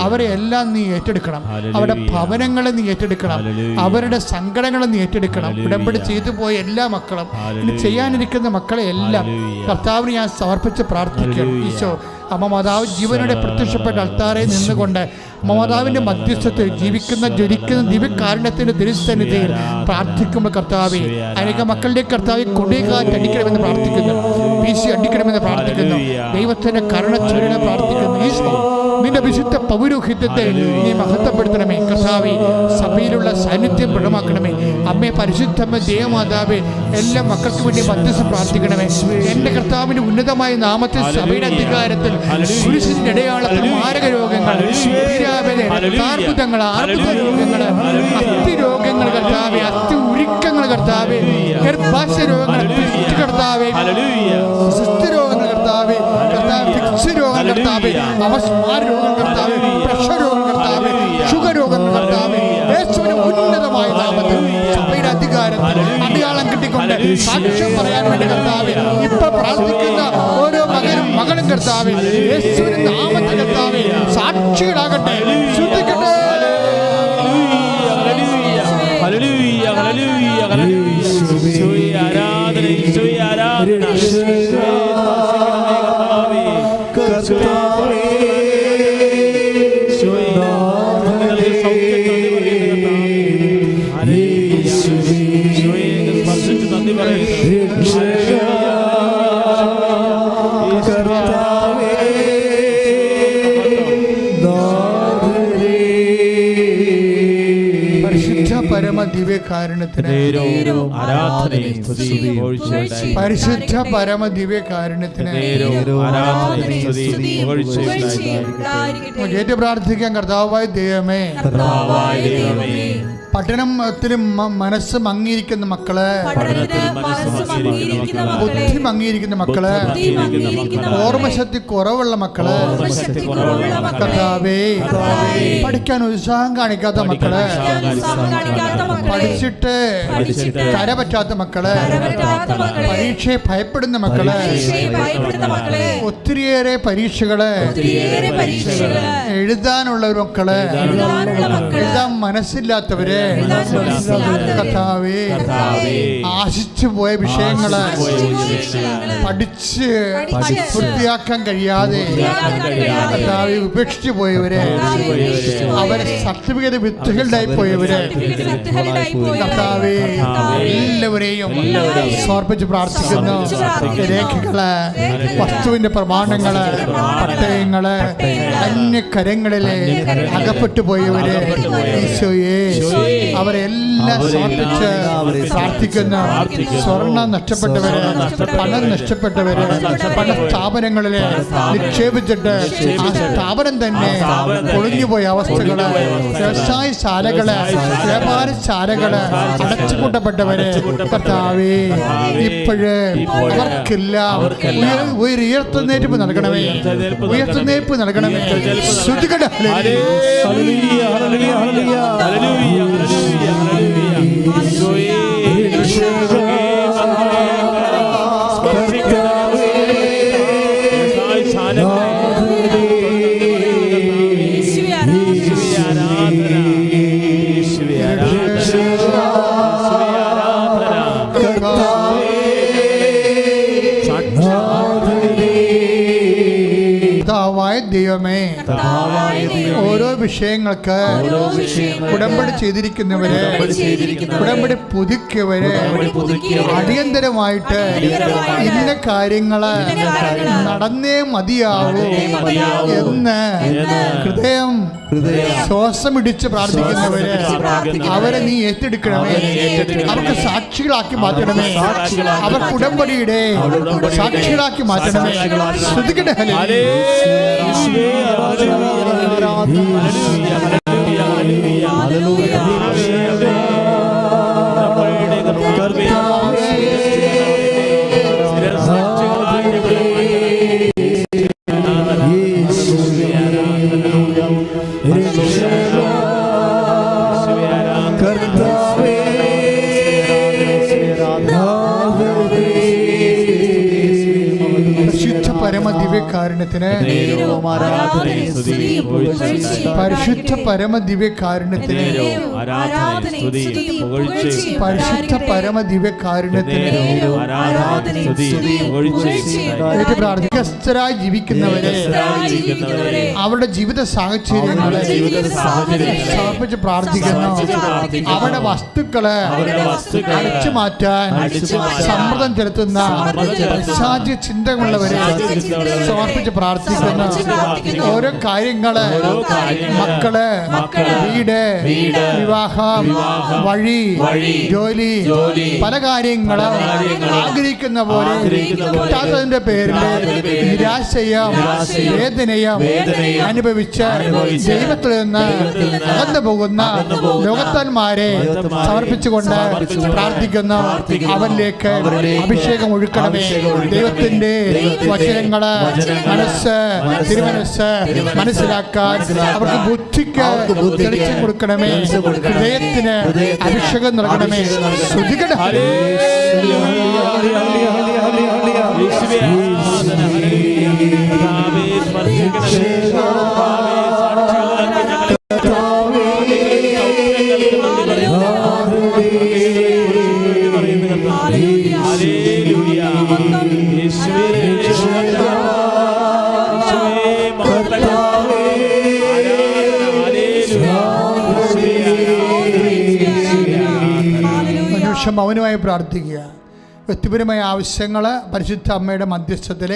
അവരെ എല്ലാം നീ ഏറ്റെടുക്കണം. അവരുടെ ഭവനങ്ങളെ നീ ഏറ്റെടുക്കണം. അവരുടെ സങ്കടങ്ങളെ നീ ഏറ്റെടുക്കണം. ഉടമ്പടി ചെയ്തു പോയ എല്ലാ മക്കളും, ഇനി ചെയ്യാനിരിക്കുന്ന മക്കളെ എല്ലാം കർത്താവിന് ഞാൻ സമർപ്പിച്ച് പ്രാർത്ഥിക്കണം. ഈശോ, അമ്മ മാതാവ് ജീവനോടെ പ്രത്യക്ഷപ്പെട്ട അൾത്താരെ നിന്നുകൊണ്ട് മാതാവിൻ്റെ മധ്യസ്ഥത്തിൽ ജീവിക്കുന്ന ജ്വലിക്കുന്ന ദിവ്യകാരുണ്യത്തിൻ്റെ തിരുസന്നിധിയിൽ പ്രാർത്ഥിക്കുമ്പോൾ കർത്താവെ, അനേക മക്കളുടെ കർത്താവെ കൊടിയകാറ്റ് അടിക്കണമെന്ന് പ്രാർത്ഥിക്കുന്നു, വീശി അടിക്കണമെന്ന് പ്രാർത്ഥിക്കുന്നു, ദൈവത്തിൻ്റെ കരുണ ചൊരിയണം പ്രാർത്ഥിക്കുന്നു. ഈശോ, നിന്റെ വിശുദ്ധ പൗരോഹിത്യത്തെ നീ മഹത്വപ്പെടുത്തണമേ. കർത്താവെ, സഭയിലുള്ള സാന്നിധ്യം ദൃഢമാക്കണമേ. അമ്മേ, പരിശുദ്ധമ്മ ദേവമാതാവേ, എല്ലാ മക്കൾക്ക് വേണ്ടി മധ്യസ്ഥം പ്രാർത്ഥിക്കണമേ. എൻ്റെ കർത്താവിൻ്റെ ഉന്നതമായ നാമത്തിൽ സഭയുടെ അധികാരത്തിൽ കുരിശിന്റെ അടയാളത്തിൽ മാരക രോഗങ്ങൾ, അർബുദങ്ങൾ, ആർബുദ രോഗങ്ങൾ, അസ്ഥി രോഗങ്ങൾ കർത്താവെ, അസ്ഥി ഉരുക്കങ്ങൾ കർത്താവെ, ഗർഭാശയ രോഗങ്ങൾ കർത്താവെ, സിസ്തുരോഗങ്ങൾ കർത്താവെ, ഫിക്സ് രോഗം കർത്താവെ, അപസ്മാര രോഗം കർത്താവെ, പ്രഷർ രോഗം കർത്താവെ, ഷുഗർ രോഗങ്ങൾ കർത്താവെ, യേശുവിന്റെ ഉന്നതമായ നാമത്തിൽ സഭയുടെ അധികാരത്തിൽ അടയാളം കിട്ടിക്കൊണ്ട് സാക്ഷ്യം പറയാൻ വേണ്ടി കർത്താവെ ഇപ്പൊ പ്രാർത്ഥിക്കുന്ന ഓരോ മകനും കർത്താവെ, യേശുവിന്റെ നാമത്തിൽ കർത്താവെ സാക്ഷികളാകട്ടെ. ശ്രദ്ധിക്കട്ടെ. ദിവ്യകാരുണ്യത്തിന് പരിശുദ്ധ പരമ ദിവ്യകാരുണ്യത്തിന് ഏറ്റു പ്രാർത്ഥിക്കാൻ. കർത്താവായ ദൈവമേ, പഠനത്തിൽ മനസ്സ് മങ്ങിയിരിക്കുന്ന മക്കള്, ബുദ്ധി മങ്ങിയിരിക്കുന്ന മക്കള്, ഓർമ്മശക്തി കുറവുള്ള മക്കള്, കർത്താവേ, പഠിക്കാൻ ഉത്സാഹം കാണിക്കാത്ത മക്കള്, പഠിച്ചിട്ട് കര പറ്റാത്ത മക്കള്, പരീക്ഷയെ ഭയപ്പെടുന്ന മക്കള്, ഒത്തിരിയേറെ പരീക്ഷകള് എഴുതാനുള്ള മക്കള്, എഴുതാൻ മനസ്സില്ലാത്തവര്, കർത്താവേ, ആശിച്ചു പോയ വിഷയങ്ങള് പഠിച്ച് പൂർത്തിയാക്കാൻ കഴിയാതെ കർത്താവേ ഉപേക്ഷിച്ചു പോയവര്, അവരെ സർട്ടിഫിക്കറ്റ് വിത്തുകളുടെ പോയവര്, കർത്താവേ, എല്ലാവരെയും സമർപ്പിച്ച് പ്രാർത്ഥിക്കുന്നു. രേഖകള്, വസ്തുവിന്റെ പ്രമാണങ്ങള്, പട്ടയങ്ങള്, അന്യകരങ്ങളിലെ അകപ്പെട്ടു പോയവര്, ഈശോയെ, അവരെല്ലാം സമർപ്പിച്ച് പ്രാർത്ഥിക്കുന്നു. സ്വർണം നഷ്ടപ്പെട്ടവര്, പണം നഷ്ടപ്പെട്ടവര്, പല സ്ഥാപനങ്ങളില് നിക്ഷേപിച്ചിട്ട് ആ സ്ഥാപനം തന്നെ പൊളിഞ്ഞുപോയ അവസ്ഥകള്, വ്യവസായശാലകള്, വ്യാപാരശാലകള് അടച്ചുപൂട്ടപ്പെട്ടവര്, കർത്താവേ, ഇപ്പോഴ് അവർക്കെല്ലാം ഉയർത്തെഴുന്നേൽപ്പ് നൽകണമേ, ഉയർത്തെഴുന്നേൽപ്പ് നൽകണമേ. ശ്രുതികട ദൈവമേ, ഓരോ വിഷയങ്ങൾക്ക് ഉടമ്പടി ചെയ്തിരിക്കുന്നവര്, ഉടമ്പടി പുതുക്കിയവര് അടിയന്തരമായിട്ട് ഇന്ന കാര്യങ്ങള് നടന്നേ മതിയാവൂ എന്ന് ഹൃദയം ശ്വാസമിടിച്ച് പ്രാർത്ഥിക്കുന്നവര്, അവരെ നീ ഏറ്റെടുക്കണമേ, അവർക്ക് സാക്ഷികളാക്കി മാറ്റണമേ, അവർക്ക് ഉടമ്പടിയുടെ സാക്ഷികളാക്കി മാറ്റണമേ. ശ്രദ്ധിക്കട്ടെ. ദിവ്യകാരുണ്യത്തിന്, പരിശുദ്ധ പരമ ദിവ്യകാരുണ്യത്തിന്, പരിശുദ്ധ പരമ ദിവ്യകാരുണ്യത്തിന് പ്രാർത്ഥിക്കസ്ഥരായി ജീവിക്കുന്നവരെ, അവരുടെ ജീവിത സാഹചര്യങ്ങളെ സമർപ്പിച്ച് പ്രാർത്ഥിക്കുന്നു. അവരുടെ വസ്തുക്കളെ അടിച്ചു മാറ്റാൻ സമ്മർദ്ദം ചെലുത്തുന്ന പിശാചി ചിന്തകളുള്ളവരെ സമർപ്പിച്ച് പ്രാർത്ഥിക്കുന്നു. ഓരോ കാര്യങ്ങള്, മക്കള്, വീട്, വിവാഹം, വഴി, ജോലി, പല കാര്യങ്ങളും ആഗ്രഹിക്കുന്ന പോലെ കിട്ടാത്തതിന്റെ പേരിൽ നിരാശയും വേദനയും അനുഭവിച്ച് ദൈവത്തിൽ നിന്ന് അകന്നു പോകുന്ന ലോകത്താന്മാരെ സമർപ്പിച്ചുകൊണ്ട് പ്രാർത്ഥിക്കുന്നു. അവരിലേക്ക് അഭിഷേകം ഒഴുക്കണമേ. ദൈവത്തിന്റെ വചനങ്ങള് മനസ്സ്, തിരുമനസ്സ് മനസ്സിലാക്കാൻ അവർക്ക് ബുദ്ധിക്ക് തെളിച്ചം കൊടുക്കണമേ. ഹൃദയത്തിന് അഭിഷേകം നൽകണമേ. ശ്രുതികട മൗനമായി പ്രാർത്ഥിക്കുക. വ്യക്തിപരമായ ആവശ്യങ്ങൾ പരിശുദ്ധ അമ്മയുടെ മധ്യസ്ഥത്തിൽ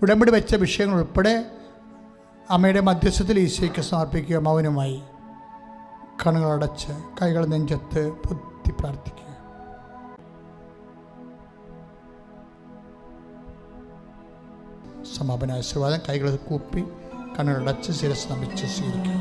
ഉടമ്പടി വെച്ച വിഷയങ്ങൾ ഉൾപ്പെടെ അമ്മയുടെ മധ്യസ്ഥത്തിൽ ഈശോയ്ക്ക് സമർപ്പിക്കുക. മൗനമായി കണ്ണുകളടച്ച് കൈകൾ നെഞ്ചത്ത് മുട്ടുകുത്തി പ്രാർത്ഥിക്കുക. സമാപന ആശീർവാദം കൈകൾ കൂപ്പി കണ്ണുകളടച്ച് ശിരസ് നമിച്ച് സ്വീകരിക്കുക.